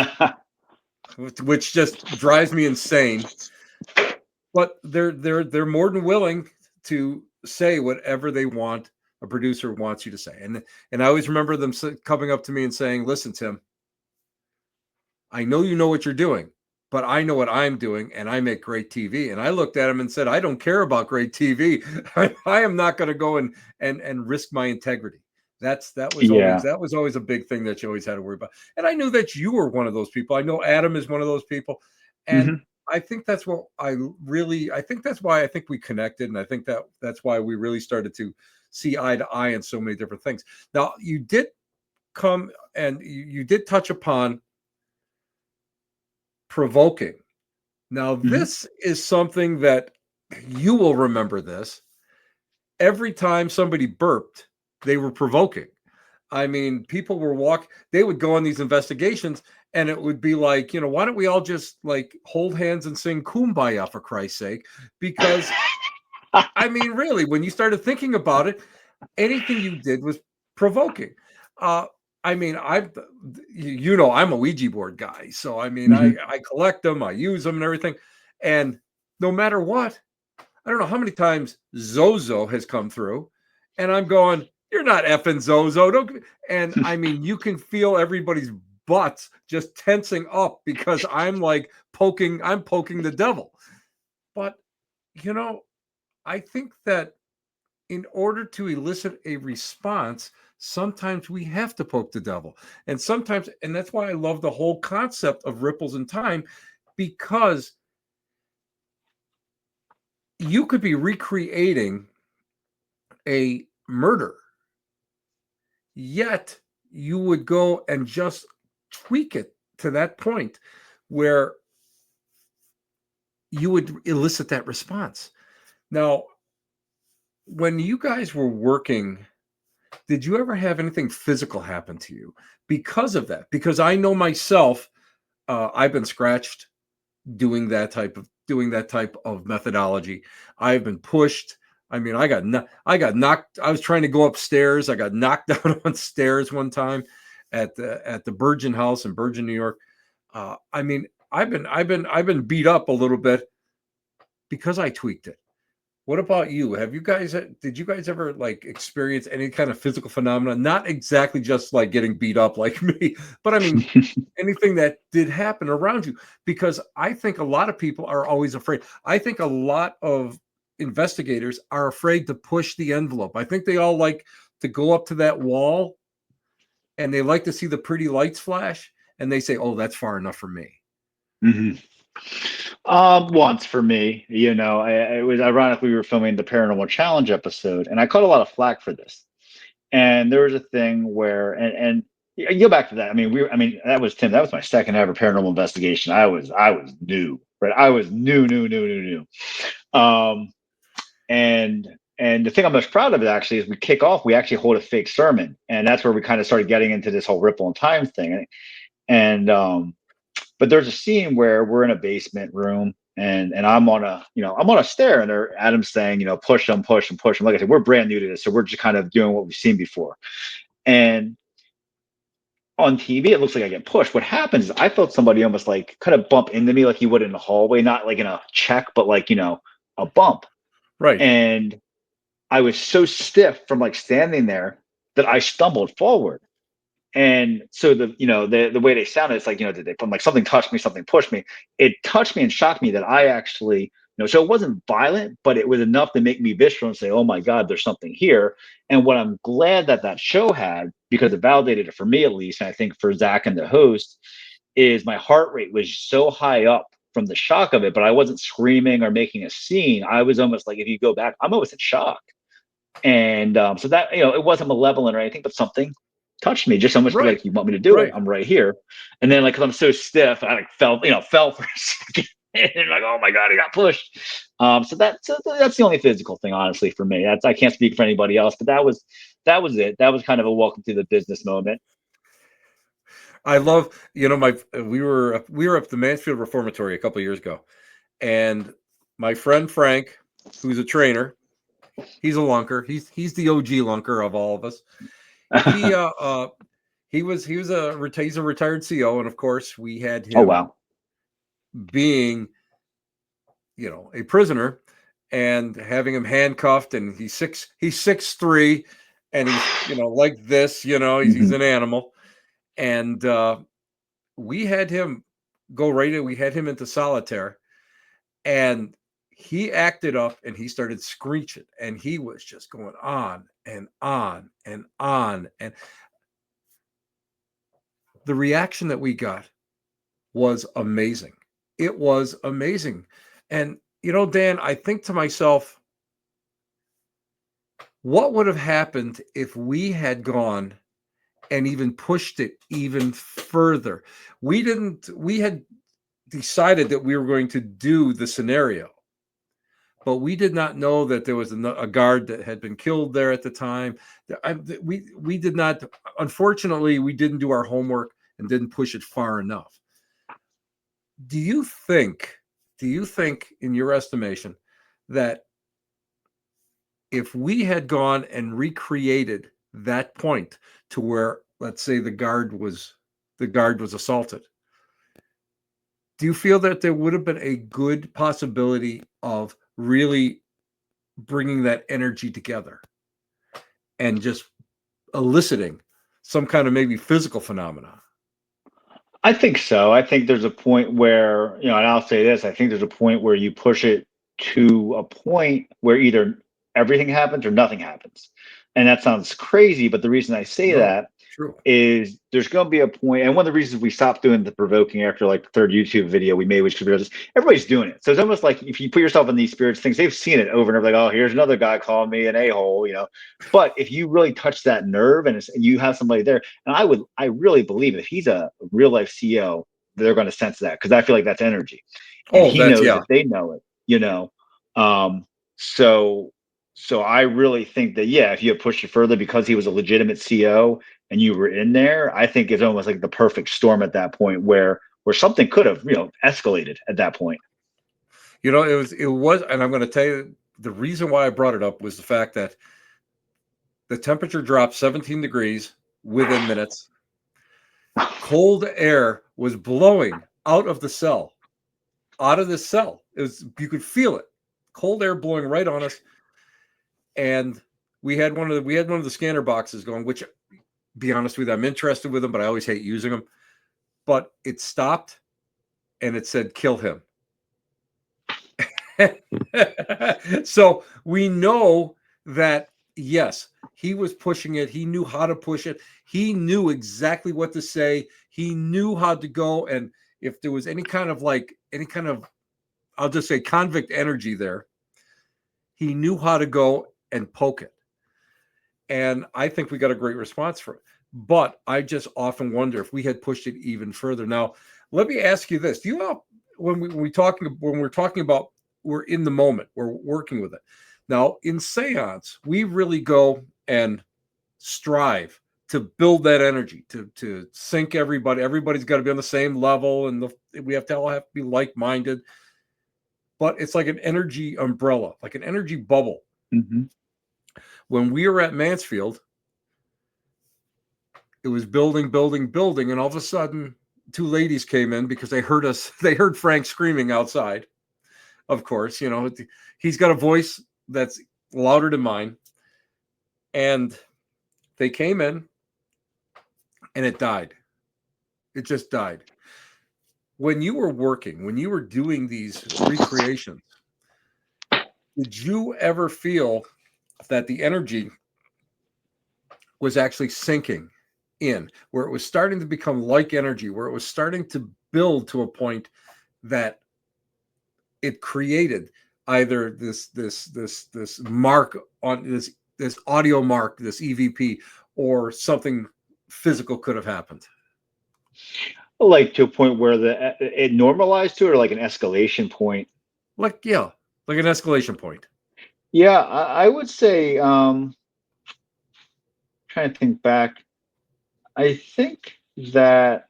which just drives me insane. But they're more than willing to say whatever they want a producer wants you to say. And I always remember them coming up to me and saying, "Listen, Tim, I know you know what you're doing, but I know what I'm doing, and I make great TV." And I looked at him and said, "I don't care about great TV. I am not going to go and risk my integrity." That was always Yeah. a big thing that you always had to worry about. And I knew that you were one of those people. I know Adam is one of those people, and Hmm. I think that's what I think that's why I think we connected, and I think that's why we really started to see eye to eye in so many different things. Now, you did come and you did touch upon provoking. Now, Hmm. this is something that you will remember this. Every time somebody burped, they were provoking. I mean, people were they would go on these investigations and it would be like, why don't we all just like hold hands and sing Kumbaya for Christ's sake? Because I mean, really, when you started thinking about it, anything you did was provoking. Uh, I mean, I'm a Ouija board guy, so I mean, I Hmm. I collect them, I use them, and everything. And no matter what, I don't know how many times Zozo has come through, and I'm going, "You're not effing Zozo." Don't. And I mean, you can feel everybody's butts just tensing up because I'm poking the devil. But you know, I think that in order to elicit a response, sometimes we have to poke the devil. And that's why I love the whole concept of ripples in time, because you could be recreating a murder, yet you would go and just tweak it to that point where you would elicit that response. Now, when you guys were working, did you ever have anything physical happen to you because of that? Because I know myself, I've been scratched doing that type of methodology. I've been pushed. I mean, I got knocked. I was trying to go upstairs. I got knocked down on stairs one time, at the Bergen House in Bergen, New York. I mean, I've been beat up a little bit because I tweaked it. What about you? Did you guys ever like experience any kind of physical phenomena? Not exactly just like getting beat up like me, but I mean anything that did happen around you. Because I think a lot of people are always afraid. I think a lot of investigators are afraid to push the envelope. I think they all like to go up to that wall and they like to see the pretty lights flash and they say, "Oh, that's far enough for me." Mhm. Once for me, it was ironic we were filming the Paranormal Challenge episode, and I caught a lot of flack for this. And there was a thing where, and you go back to that. I mean, that was Tim. That was my second ever paranormal investigation. I was new, right? I was new. Um, and the thing I'm most proud of it actually is we kick off. We actually hold a fake sermon, and that's where we kind of started getting into this whole ripple in time thing. And but there's a scene where we're in a basement room and I'm on a stair and Adam's saying, push them, push them, push them. Like I said, we're brand new to this, so we're just kind of doing what we've seen before. And on TV, it looks like I get pushed. What happens is I felt somebody almost like kind of bump into me like you would in the hallway, not like in a check, but like, a bump. Right. And I was so stiff from like standing there that I stumbled forward. And so the way they sounded, it's like, did they put like something touched me, something pushed me. It touched me and shocked me that I actually, so it wasn't violent, but it was enough to make me visceral and say, oh my God, there's something here. And what I'm glad that show had, because it validated it for me at least, and I think for Zach and the host, is my heart rate was so high up from the shock of it, but I wasn't screaming or making a scene. I was almost like, if you go back, I'm almost in shock. And so that, it wasn't malevolent or anything, but something touched me just so much to be Right. like, you want me to do it? Right. I'm right here. And then like, cause I'm so stiff, I like fell for a second and like, oh my God, I got pushed. So that's the only physical thing, honestly, for me. I can't speak for anybody else, but that was it. That was kind of a welcome to the business moment. I love, we were up the Mansfield Reformatory a couple of years ago, and my friend Frank, who's a trainer, he's a lunker. He's the OG lunker of all of us. He he's a retired CO, and of course we had Oh, him wow. being, a prisoner and having him handcuffed, and he's 6'3", and he's like this, he's Mhm. an animal, and we had him we had him into solitaire, and he acted up and he started screeching and he was just going on and on and on. And the reaction that we got was amazing. It was amazing. And, Dan, I think to myself, what would have happened if we had gone and even pushed it even further? We had decided that we were going to do the scenario, but we did not know that there was a guard that had been killed there at the time. We did not, unfortunately, we didn't do our homework and didn't push it far enough. Do you think, in your estimation, that if we had gone and recreated that point to where, let's say, the guard was assaulted, do you feel that there would have been a good possibility of really bringing that energy together and just eliciting some kind of maybe physical phenomena? I think so. I think there's a point where, and I'll say this, I think there's a point where you push it to a point where either everything happens or nothing happens. And that sounds crazy, but the reason I say No, that true. is there's going to be a point, and one of the reasons we stopped doing the provoking after like the third YouTube video we made, which was everybody's doing it. So it's almost like if you put yourself in these spirits things, they've seen it over and over. Like, oh, here's another guy calling me an a-hole, But if you really touch that nerve and you have somebody there, and I really believe if he's a real life CEO, they're going to sense that because I feel like that's energy, and Oh, he that's knows yeah. that they know it. Um, so so I really think that yeah, if you had pushed it further because he was a legitimate CO and you were in there, I think it's almost like the perfect storm at that point where something could have, escalated at that point. It was, and I'm going to tell you the reason why I brought it up was the fact that the temperature dropped 17 degrees within minutes. Cold air was blowing out of the cell, out of the cell. It was, you could feel it. Cold air blowing right on us. And we had one of the scanner boxes going, which, be honest with you, I'm interested with them, but I always hate using them. But it stopped and it said, kill him. So we know that, yes, he was pushing it. He knew how to push it. He knew exactly what to say. He knew how to go. And if there was any kind of I'll just say convict energy there, he knew how to go and poke it. And I think we got a great response for it. But I just often wonder if we had pushed it even further. Now, let me ask you this: do you know when we're talking about, we're in the moment, we're working with it. Now, in seance, we really go and strive to build that energy, to sync everybody. Everybody's got to be on the same level, and we have to all have to be like-minded. But it's like an energy umbrella, like an energy bubble. Mm-hmm. When we were at Mansfield, it was building, building, building, and all of a sudden, two ladies came in because they heard us. They heard Frank screaming outside. Of course, he's got a voice that's louder than mine, and they came in, and it died. It just died. When you were working, when you were doing these recreations, did you ever feel that the energy was actually sinking in, where it was starting to become like energy, where it was starting to build to a point that it created either this mark on this audio mark, this EVP, or something physical could have happened? Like to a point where it normalized to it, or like an escalation point? Like, yeah, like an escalation point. Yeah, I would say, trying to think back, I think that,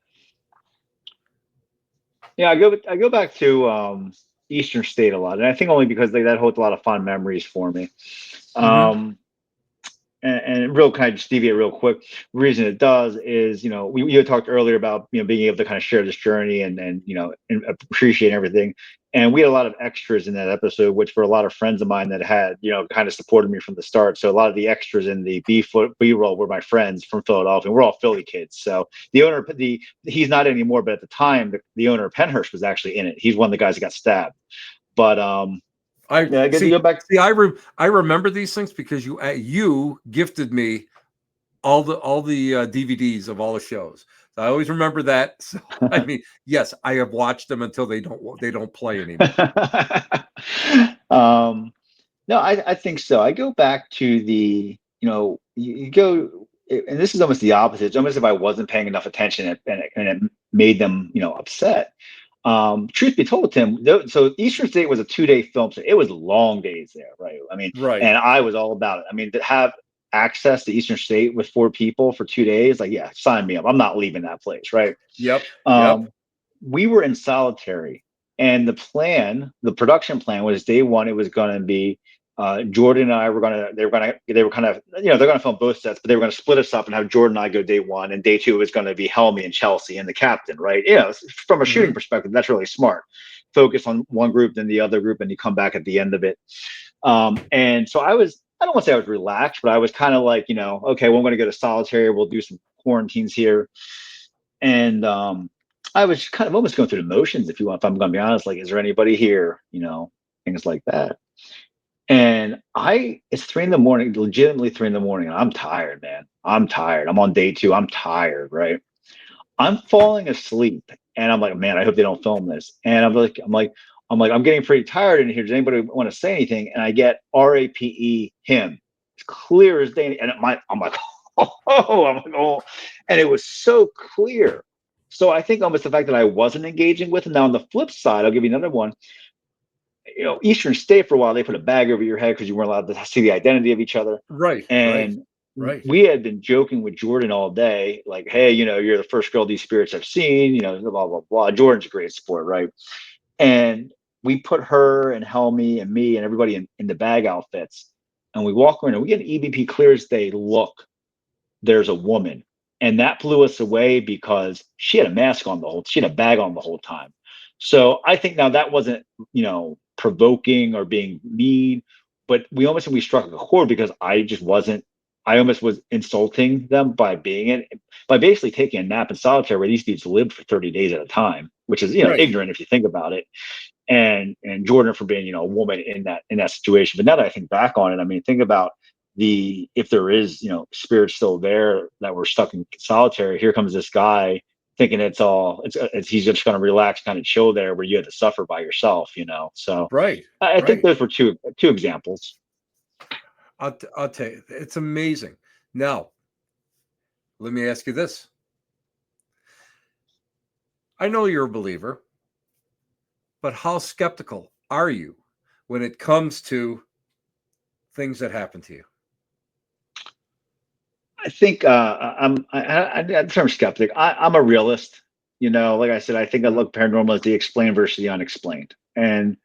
yeah, I go back to Eastern State a lot, and I think only because that holds a lot of fond memories for me. Mm-hmm. Um, and real, kind of just deviate real quick. The reason it does is, we you had talked earlier about, being able to kind of share this journey and appreciate everything. And we had a lot of extras in that episode, which for a lot of friends of mine that had, kind of supported me from the start. So a lot of the extras in the B roll were my friends from Philadelphia. We're all Philly kids. So he's not anymore, but at the time, the owner of Penhurst was actually in it. He's one of the guys that got stabbed. But I yeah, I get to see. go back. See, I remember these things because you gifted me all the DVDs of all the shows. So I always remember that. So I mean, yes, I have watched them until they don't play anymore. No, I think so. I go back to you go, and this is almost the opposite. It's almost if I wasn't paying enough attention, and it made them, upset. Truth be told, Tim, so Eastern State was a 2-day film, so it was long days there, right? I mean, Right. and I was all about it. I mean, to have access to Eastern State with 4 people for 2 days, like, yeah, sign me up. I'm not leaving that place, right? Yep. Yep. Um, we were in solitary, and the production plan was day one. It was going to be Jordan and I were going to, they were kind of, they're going to film both sets, but they were going to split us up and have Jordan and I go day one, and day two was going to be Helmy and Chelsea and the captain, right? From a shooting Mm-hmm. perspective, that's really smart. Focus on one group, then the other group, and you come back at the end of it. And so I don't want to say I was relaxed, but I was kind of like, okay, well, I'm going to go to solitary. We'll do some quarantines here. And I was kind of almost going through the motions, if I'm going to be honest. Like, is there anybody here? Things like that. And it's 3 in the morning, legitimately 3 in the morning, and I'm tired, man. I'm tired. I'm on day two. I'm tired, right? I'm falling asleep, and I'm like, man, I hope they don't film this. And I'm getting pretty tired in here. Does anybody want to say anything? And I get RAPE him. It's clear as day. And I'm like, oh, and it was so clear. So I think almost the fact that I wasn't engaging with him. Now on the flip side, I'll give you another one. Eastern State, for a while, they put a bag over your head because you weren't allowed to see the identity of each other. Right. Right. And Right. we had been joking with Jordan all day, like, hey, you're the first girl these spirits have seen, blah, blah, blah. Jordan's a great sport, right? And we put her and Helmy and me and everybody in the bag outfits. And we walk around and we get an EVP clear as day look. There's a woman. And that blew us away because she had a mask on she had a bag on the whole time. So I think now that wasn't, provoking or being mean, but we struck a chord because I almost was insulting them by basically taking a nap in solitary where these dudes lived for 30 days at a time, which is, Right. ignorant if you think about it. And Jordan for being, a woman in that situation. But now that I think back on it, I mean, think about if there is, spirit still there that we're stuck in solitary. Here comes this guy thinking he's just going to relax, kind of chill there, where you had to suffer by yourself. So Right. I think Right. those were two examples. I'll tell you, it's amazing. Now, let me ask you this. I know you're a believer, but how skeptical are you when it comes to things that happen to you? I think the term skeptic. I'm a realist. Like I said, I think I Mhm. look paranormal as the explained versus the unexplained, and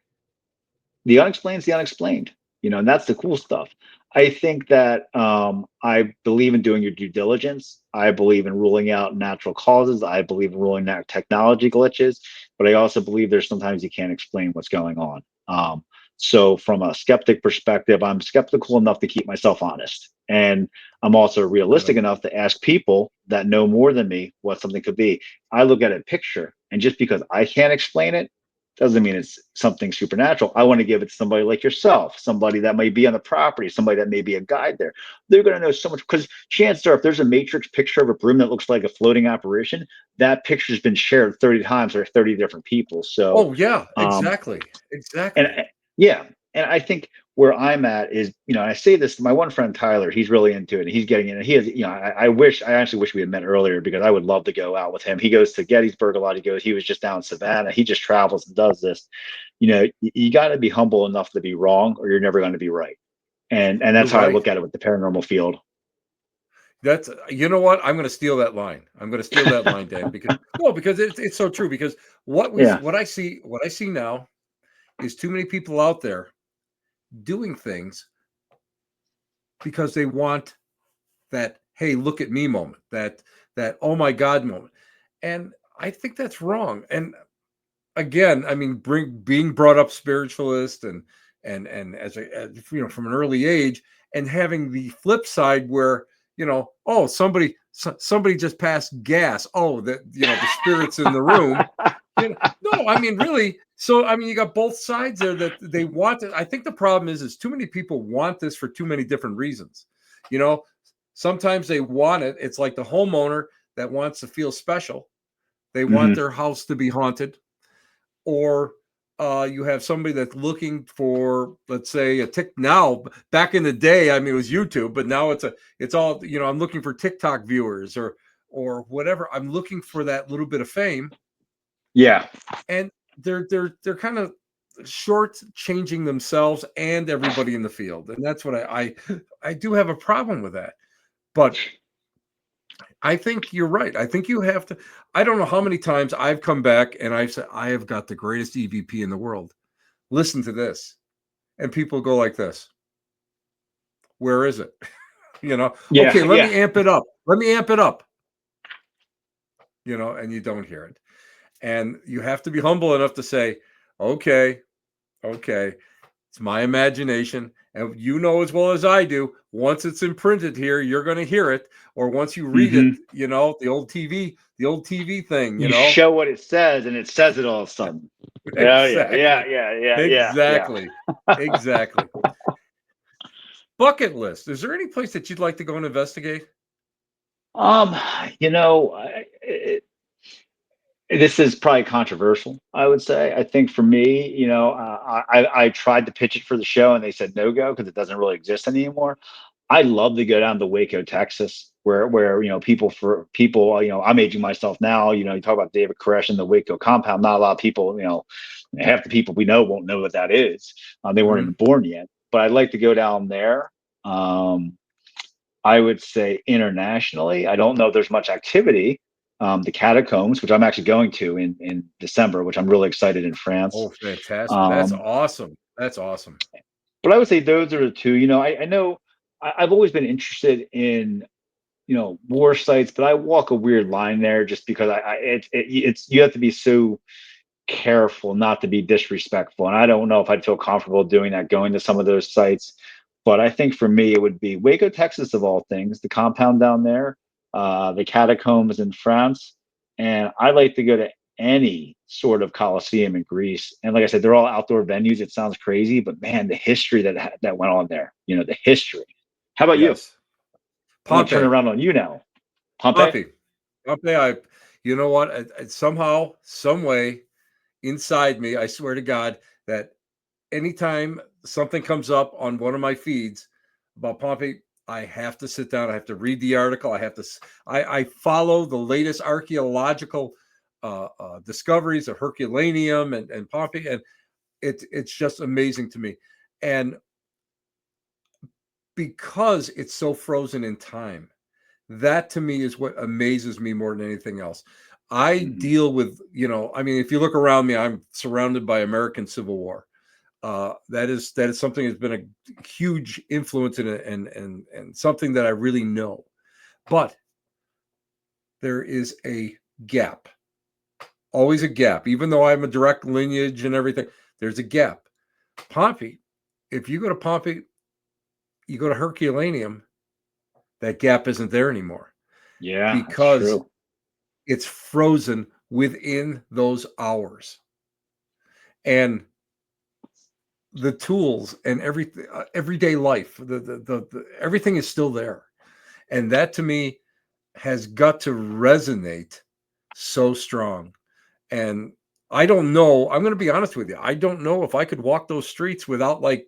the unexplained is the unexplained. And that's the cool stuff. I think that I believe in doing your due diligence. I believe in ruling out natural causes. I believe in ruling out technology glitches, but I also believe there's sometimes you can't explain what's going on. So from a skeptic perspective, I'm skeptical enough to keep myself honest. And I'm also Right realistic on. enough to ask people that know more than me what something could be. I look at a picture, and just because I can't explain it doesn't mean it's something supernatural. I want to give it to somebody like yourself, somebody that might be on the property, somebody that may be a guide there. They're going to know so much because chances are, if there's a matrix picture of a broom that looks like a floating apparition, that picture's been shared 30 times by 30 different people. So, Oh yeah, um, exactly. and Exactly. yeah, and I think where I'm at is, I say this to my one friend Tyler. He's really into it, and he's getting in. And he has, I actually wish we had met earlier because I would love to go out with him. He goes to Gettysburg a lot. He was just down in Savannah. He just travels and does this. You got to be humble enough to be wrong, or you're never going to be right. And You're that's how I right. look at it with the paranormal field. That's you know what? I'm going to steal that line. I'm going to steal that line, Dan, because it's so true. Because Yeah. what I see now is too many people out there doing things because they want that hey look at me moment, that oh my god moment, and I think that's wrong. And again, I mean, being brought up spiritualist and as from an early age, and having the flip side where oh somebody just passed gas, oh that the spirits in the room. No, I mean, really. So, I mean, you got both sides there that they want it. I think the problem is too many people want this for too many different reasons. You know, sometimes they want it. It's like the homeowner that wants to feel special. They want Hmm. their house to be haunted, or you have somebody that's looking for, let's say, a tick. Now, back in the day, I mean, it was YouTube, but now it's all I'm looking for TikTok viewers or whatever. I'm looking for that little bit of fame, Yeah. and they're kind of short changing themselves and everybody in the field, and that's what I do have a problem with that. But I think you're right. I think you have to. I don't know how many times I've come back and I've said I have got the greatest EVP in the world. Listen to this, and people go like this. Where is it? Okay, Yeah. let Yeah. me amp it up. Let me amp it up. And you don't hear it, and you have to be humble enough to say, okay, okay. It's my imagination. And you know as well as I do, once it's imprinted here, you're going to hear it. Or once you read it, Hmm. the old TV thing, You show what it says, and it says it all of a sudden. Oh yeah. Yeah. Exactly. Yeah. Yeah. Yeah. Yeah. Exactly. Exactly. Bucket list. Is there any place that you'd like to go and investigate? Um, you know, this is probably controversial, I would say. I think for me, I tried to pitch it for the show, and they said no go because it doesn't really exist anymore. I'd love to go down to Waco, Texas, where people, I'm aging myself now. You talk about David Koresh and the Waco compound. Not a lot of people, half the people we know won't know what that is. They weren't Mhm. even born yet. But I'd like to go down there. Um, I would say internationally, I don't know if there's much activity. The catacombs, which I'm actually going to in December, which I'm really excited in France. Oh, fantastic. That's Um, awesome. That's awesome. but I would say those are the two. I know I've always been interested in war sites, but I walk a weird line there just because it's you have to be so careful not to be disrespectful. And I don't know if I'd feel comfortable doing that, going to some of those sites. But I think for me, it would be Waco, Texas, of all things, the compound down there, the catacombs in France. And I like to go to any sort of Coliseum in Greece. And like I said, they're all outdoor venues. It sounds crazy, but man, the history that went on there, the history. How about you? Yes. I'm going to turn Pompeii. around on you now. Pompeii? Pompeii. Pompeii. You know what? Somehow, some way, inside me, I swear to God, that anytime something comes up on one of my feeds about Pompeii, I have to sit down. I have to read the article. I follow the latest archaeological discoveries of Herculaneum and Pompeii, and it's just amazing to me. And because it's so frozen in time, that to me is what amazes me more than anything else. I deal with, I mean, if you look around me, I'm surrounded by American Civil War. That is something that's been a huge influence in it, and something that I really know. But there is a gap, always a gap. Even though I'm a direct lineage and everything, there's a gap. Pompeii, if you go to Pompeii, you go to Herculaneum, that gap isn't there anymore. Yeah, that's because true. it's frozen within those hours. And the tools and everything, everyday life, the everything is still there. And that to me has got to resonate so strong. And I don't know, I'm going to be honest with you. I don't know if I could walk those streets without like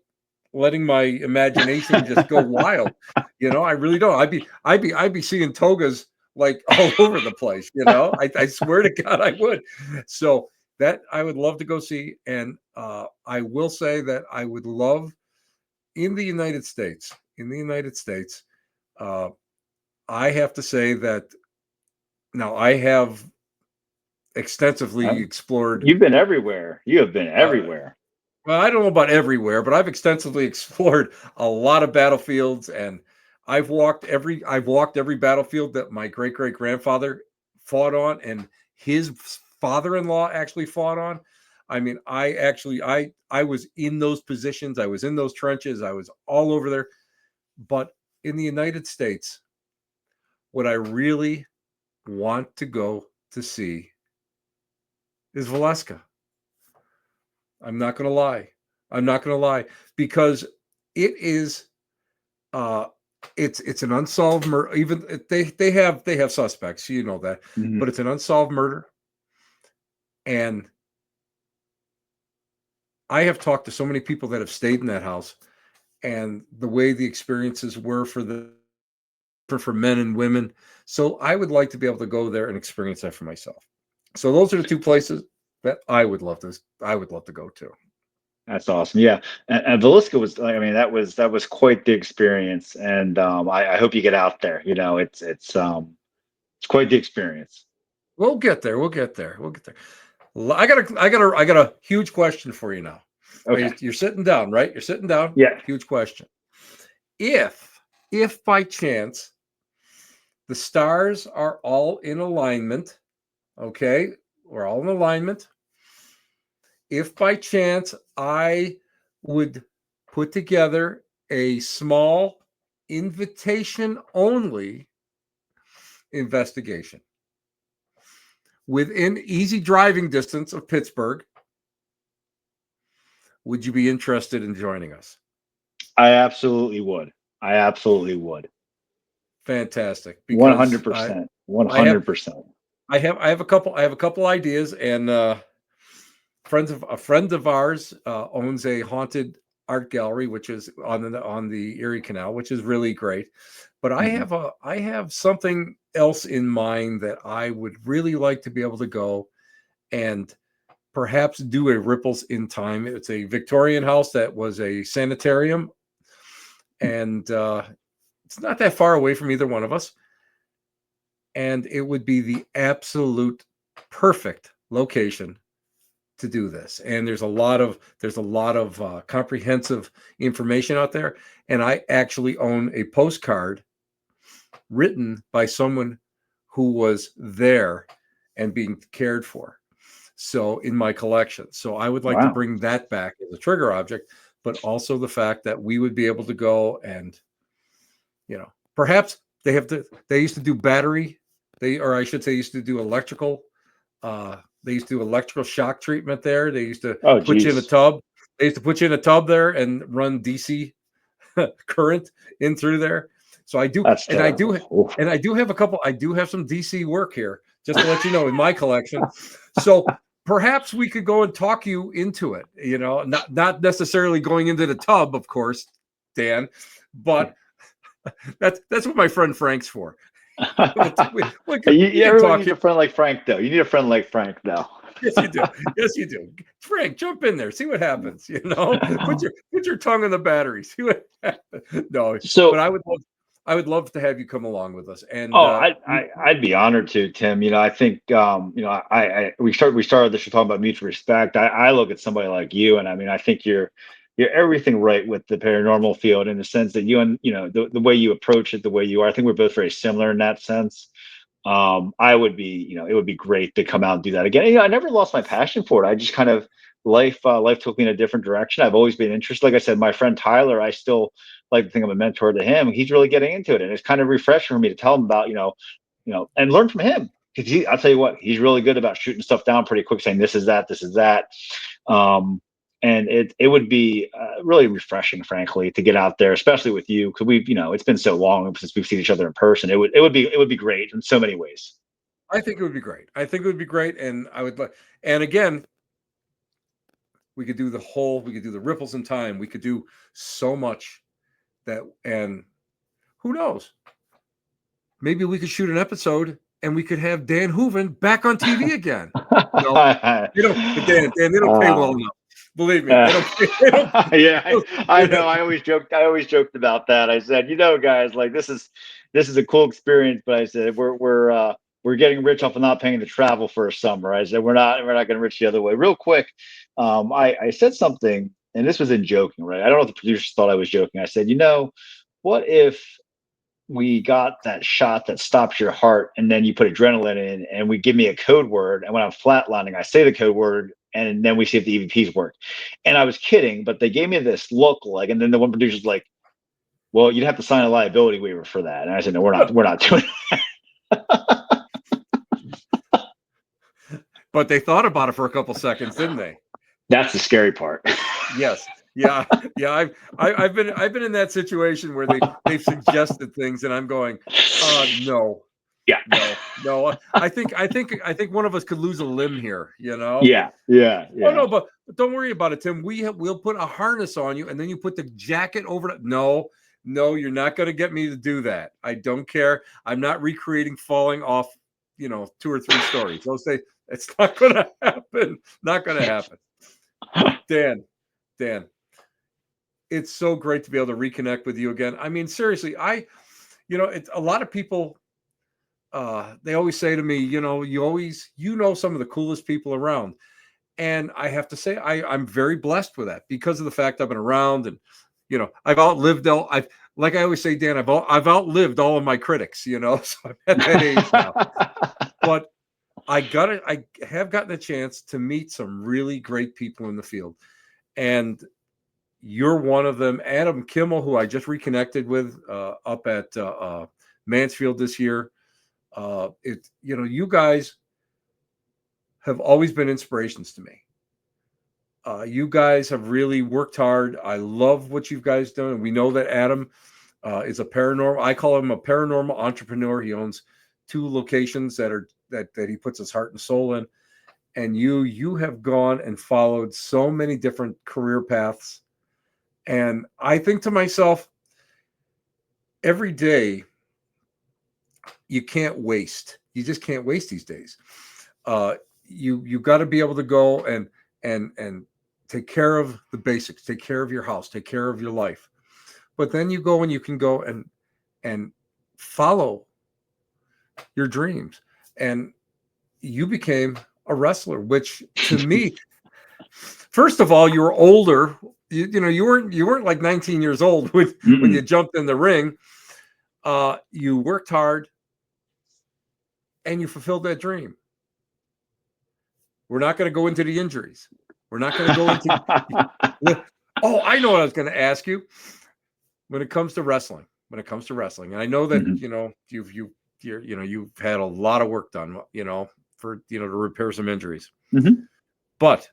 letting my imagination just go wild. I really don't. I'd be seeing togas like all over the place. I swear to God I would. So that I would love to go see. And I will say that I would love in the United States, uh, I have to say that now I have extensively explored. You've been everywhere. You have been Uh, everywhere. well, I don't know about everywhere, but I've extensively explored a lot of battlefields, and I've walked every battlefield that my great great grandfather fought on, and his father-in-law actually fought on. I mean, I was in those positions, I was in those trenches, I was all over there. But in the United States, what I really want to go to see is Valeska. I'm not going to lie. I'm not going to lie, because it is uh it's an unsolved murder. Even they have suspects, you know that, Mhm. but it's an unsolved murder. And I have talked to so many people that have stayed in that house, and the way the experiences were for men and women. So I would like to be able to go there and experience that for myself. So those are the two places that I would love to go to. That's awesome. Yeah, and Velisca was like, I mean, that was quite the experience, and I hope you get out there. It's quite the experience. We'll get there. We'll get there. We'll get there. I got a huge question for you now. Okay. You're sitting down, right? You're sitting down. Yeah. Huge question. If by chance the stars are all in alignment, okay, we're all in alignment. If by chance I would put together a small invitation only investigation within easy driving distance of Pittsburgh, would you be interested in joining us? I absolutely would. I absolutely would. Fantastic, because I 100%. I have 100%. I have a couple ideas, and a friend of ours owns a haunted art gallery, which is on the Erie Canal, which is really great. But Mhm. I have something else in mind that I would really like to be able to go and perhaps do a Ripples in Time. It's a Victorian house that was a sanitarium, and it's not that far away from either one of us. And it would be the absolute perfect location to do this. And there's a lot of comprehensive information out there. And I actually own a postcard written by someone who was there and being cared for. So in my collection. So I would like to Wow. bring that back as a trigger object, but also the fact that we would be able to go and, perhaps they used to do battery, or I should say used to do electrical. They used to do electrical shock treatment there. They used to Oh, put you in a geez. tub. They used to put you in a tub there and run DC current in through there. So I do, That's and I do, terrible. Oof. and I do have a couple. I do have some DC work here, just to let you know, in my collection. So perhaps we could go and talk you into it. Not necessarily going into the tub, of course, Dan, but that's what my friend Frank's for. We can Everyone talk. needs a friend like Frank, though. You need a friend like Frank, though. Yes, you do. Yes, you do. Frank, jump in there. See what happens. Put your tongue on the battery. See what happens. No, but So, I would love to have you come along with us. And oh, I'd be honored to, Tim. I think we started this talking about mutual respect. I look at somebody like you, and I mean, I think you're everything right with the paranormal field, in the sense that you, and the way you approach it, the way you are. I think we're both very similar in that sense. I would be, it would be great to come out and do that again. I never lost my passion for it. I just kind of life took me in a different direction. I've always been interested. Like I said, my friend Tyler, I still like to think I'm a mentor to him. He's really getting into it, and it's kind of refreshing for me to tell him about, and learn from him. Because I'll tell you what, he's really good about shooting stuff down pretty quick, saying this is that, this is that. And it would be really refreshing, frankly, to get out there, especially with you, because it's been so long since we've seen each other in person. It would be great in so many ways. I think it would be great. I think it would be great, and I would like. And again, we could do the ripples in time. We could do so much and who knows? Maybe we could shoot an episode and we could have Dan Hooven back on TV again. But Dan, they don't pay well enough. Believe me, they don't pay. Yeah, I know. I always joked about that. I said, guys, like this is a cool experience, but I said we're getting rich off of not paying the travel for a summer. I said we're not going to rich the other way. Real quick, I said something, and this was in joking, right? I don't know if the producers thought I was joking. I said, what if we got that shot that stops your heart, and then you put adrenaline in, and we give me a code word, and when I'm flatlining, I say the code word, and then we see if the EVPs work. And I was kidding, but they gave me this look like, and then the one producer's like, well, you'd have to sign a liability waiver for that. And I said, no, we're not doing that. But they thought about it for a couple seconds, didn't they? That's the scary part. Yes. Yeah. I've been in that situation where they've suggested things, and I'm going, no. Yeah. No. I think one of us could lose a limb here. Yeah. Oh no, but don't worry about it, Tim. We'll put a harness on you, and then you put the jacket over it. No, you're not going to get me to do that. I don't care. I'm not recreating falling off, 2 or 3 stories. They'll say it's not going to happen. Not going to happen. Dan, it's so great to be able to reconnect with you again. I mean, seriously, it's a lot of people. They always say to me, you know some of the coolest people around. And I have to say, I'm very blessed with that because of the fact I've been around, and, I've outlived like I always say, Dan, I've outlived all of my critics, so I'm at that age now. But I have gotten a chance to meet some really great people in the field. And you're one of them. Adam Kimmel, who I just reconnected with up at Mansfield this year. You guys have always been inspirations to me. You guys have really worked hard. I love what you guys done. And we know that Adam is a paranormal. I call him a paranormal entrepreneur. He owns 2 locations that he puts his heart and soul in. And you have gone and followed so many different career paths. And I think to myself, every day, you can't waste. You just can't waste these days. You got to be able to go and take care of the basics, take care of your house, take care of your life. But then you go and you can go and follow your dreams. And you became a wrestler, which to me, first of all, you were older. You weren't like 19 years old when you jumped in the ring. You worked hard and you fulfilled that dream. We're not going to go into the injuries. We're not going to go into. Oh, I know what I was going to ask you. When it comes to wrestling, and I know that you've had a lot of work done, for to repair some injuries. Mm-hmm. But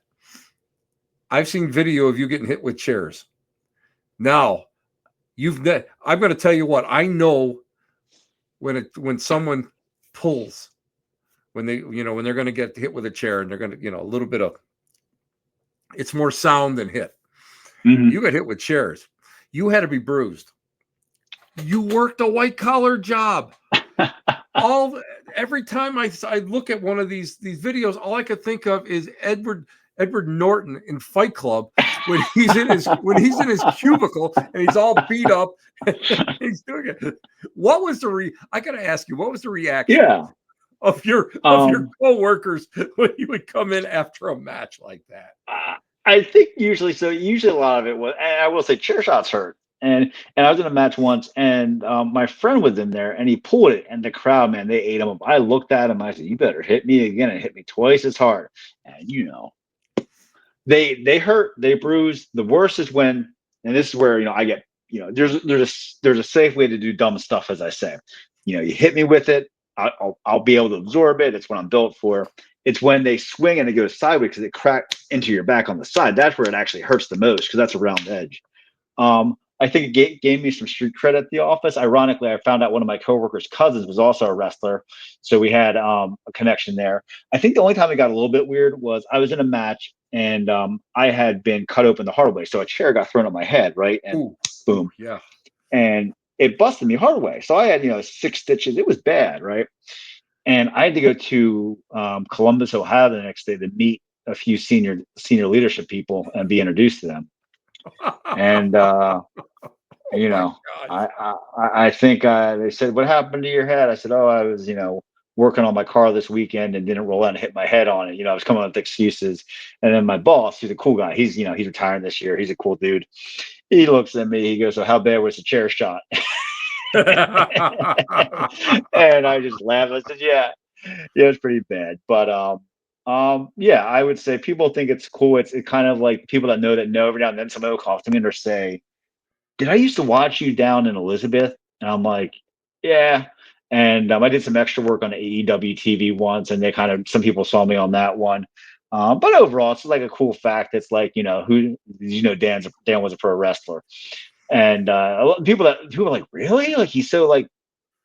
I've seen video of you getting hit with chairs. Now, I'm going to tell you what I know when someone pulls, when they're going to get hit with a chair and they're going to, a little bit of, it's more sound than hit. Mm-hmm. You got hit with chairs. You had to be bruised. You worked a white collar job. Every time I look at one of these videos, all I could think of is Edward Norton in Fight Club when he's in his cubicle and he's all beat up. He's doing it. What was I got to ask you, what was the reaction? Yeah. Of your coworkers when you would come in after a match like that? I think usually a lot of it was, and I will say, chair shots hurt. And I was in a match once, and my friend was in there, and he pulled it, and the crowd, man, they ate him up. I looked at him, I said, "You better hit me again, and hit me twice as hard." And they hurt, they bruise. The worst is when, and this is where I get, there's a safe way to do dumb stuff, as I say. You hit me with it, I'll be able to absorb it. It's what I'm built for. It's when they swing and it goes sideways because it cracks into your back on the side. That's where it actually hurts the most because that's a round edge. I think it gave me some street cred at the office. Ironically, I found out one of my coworkers' cousins was also a wrestler, so we had a connection there. I think the only time it got a little bit weird was I was in a match and I had been cut open the hard way, so a chair got thrown at my head, right, and boom, yeah, and it busted me hard way. So I had 6 stitches. It was bad, right, and I had to go to Columbus, Ohio, the next day to meet a few senior leadership people and be introduced to them. And I think they said, "What happened to your head?" I said, "Oh, I was working on my car this weekend and didn't roll out and hit my head on it." I was coming up with excuses. And then my boss, he's a cool guy. He's retiring this year. He's a cool dude. He looks at me. He goes, "So how bad was the chair shot?" And I just laughed. I said, "Yeah, it's pretty bad." But yeah, I would say people think it's cool. It's kind of like people that know every now and then somebody will call to me and say, "Did I used to watch you down in Elizabeth?" And I'm like, "Yeah." And I did some extra work on AEW TV once, and some people saw me on that one. But overall, it's like a cool fact. It's like, Dan was a pro wrestler, and a lot of people are like, "Really? Like he's so like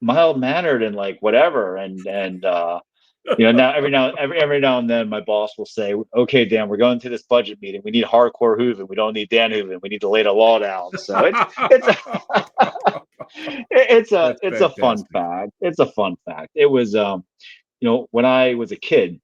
mild mannered and like whatever." Now every now and then my boss will say, "Okay, Dan, we're going to this budget meeting. We need hardcore Hooven. We don't need Dan Hooven. We need to lay the law down." So it's a fun fact. It's a fun fact. It was when I was a kid,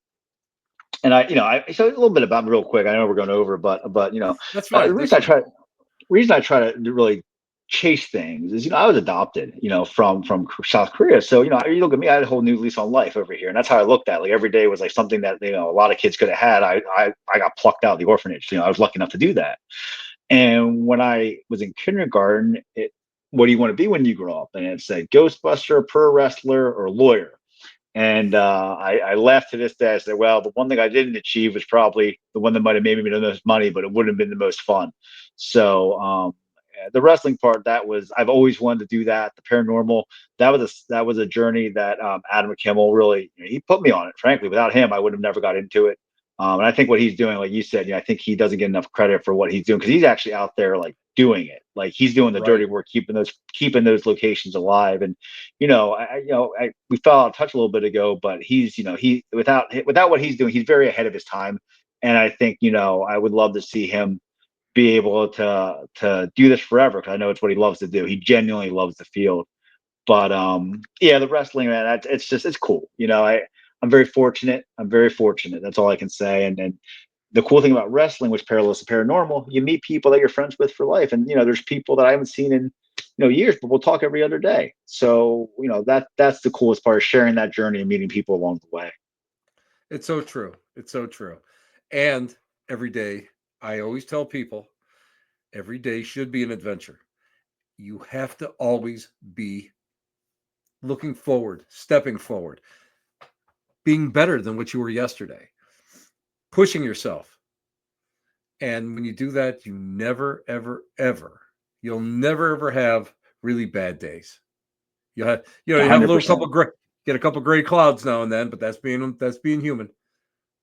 and I so a little bit about me real quick. I know we're going over, but That's the fine. reason I try to really chase things is I was adopted from South Korea, so you look at me, I had a whole new lease on life over here, and that's how I looked at it. Like every day was like something that a lot of kids could have had. I got plucked out of the orphanage. I was lucky enough to do that. And when I was in kindergarten, what do you want to be when you grow up? And it said Ghostbuster, pro wrestler, or lawyer. And I laughed to this day. I said, "Well, the one thing I didn't achieve was probably the one that might have made me the most money, but it wouldn't have been the most fun." So the wrestling part, I've always wanted to do that. The paranormal, that was a journey that Adam McKimmel really he put me on it. Frankly, without him, I would have never got into it. And I think what he's doing, like you said, I think he doesn't get enough credit for what he's doing because he's actually out there like doing it. Like he's doing the dirty work, keeping those locations alive. And we fell out of touch a little bit ago, but he's he without what he's doing, he's very ahead of his time. And I think I would love to see him be able to do this forever because I know it's what he loves to do. He genuinely loves the field. But yeah, the wrestling, man, it's cool. I'm very fortunate. I'm very fortunate. That's all I can say. And the cool thing about wrestling, which parallels to paranormal, you meet people that you're friends with for life. And there's people that I haven't seen in years, but we'll talk every other day. So that's the coolest part of sharing that journey and meeting people along the way. It's so true. It's so true. And every day, I always tell people, every day should be an adventure. You have to always be looking forward, stepping forward, being better than what you were yesterday, pushing yourself. And when you do that, you never, ever, ever, you'll never, ever have really bad days. You have, you have a little 100%. couple gray, get a couple gray clouds now and then, but that's being human.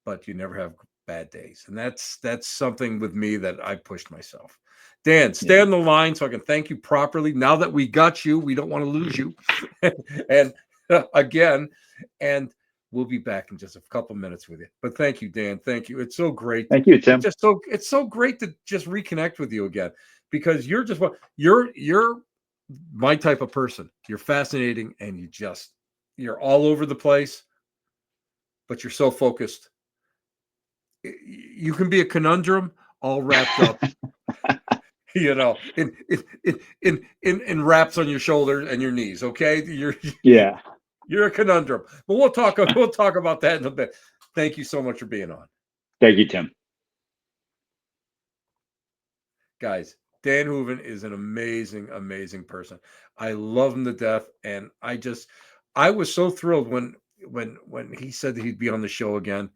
But you never have bad days, and that's something with me that I pushed myself. Dan, stay on the line so I can thank you properly. Now that we got you, we don't want to lose you. And again, and we'll be back in just a couple minutes with you. But thank you, Dan. Thank you. It's so great. Thank you, Tim. It's so great to just reconnect with you again, because you're just you're my type of person. You're fascinating, and you're all over the place, but you're so focused. You can be a conundrum all wrapped up, in wraps on your shoulders and your knees. Okay, you're a conundrum, but we'll talk about that in a bit. Thank you so much for being on. Thank you, Tim. Guys, Dan Hooven is an amazing, amazing person. I love him to death, and I was so thrilled when he said that he'd be on the show again.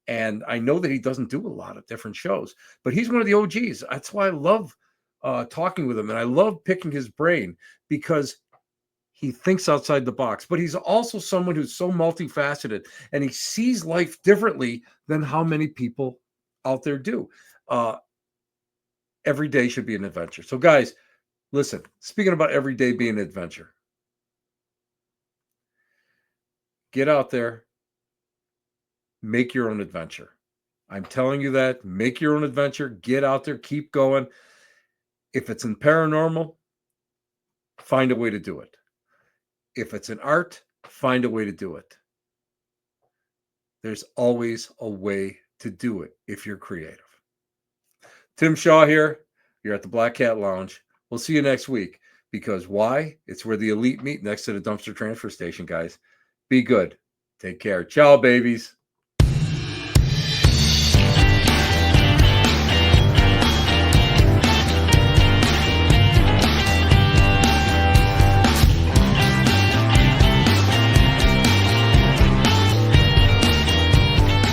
And I know that he doesn't do a lot of different shows, but he's one of the OGs. That's why I love talking with him, and I love picking his brain, because he thinks outside the box. But he's also someone who's so multifaceted, and he sees life differently than how many people out there do. Every day should be an adventure. So, guys, listen, speaking about every day being an adventure, get out there. Make your own adventure. I'm telling you that. Make your own adventure. Get out there. Keep going. If it's in paranormal, find a way to do it. If it's in art, find a way to do it. There's always a way to do it if you're creative. Tim Shaw here. You're at the Black Cat Lounge. We'll see you next week, because why? It's where the elite meet, next to the dumpster transfer station, guys. Be good. Take care. Ciao, babies.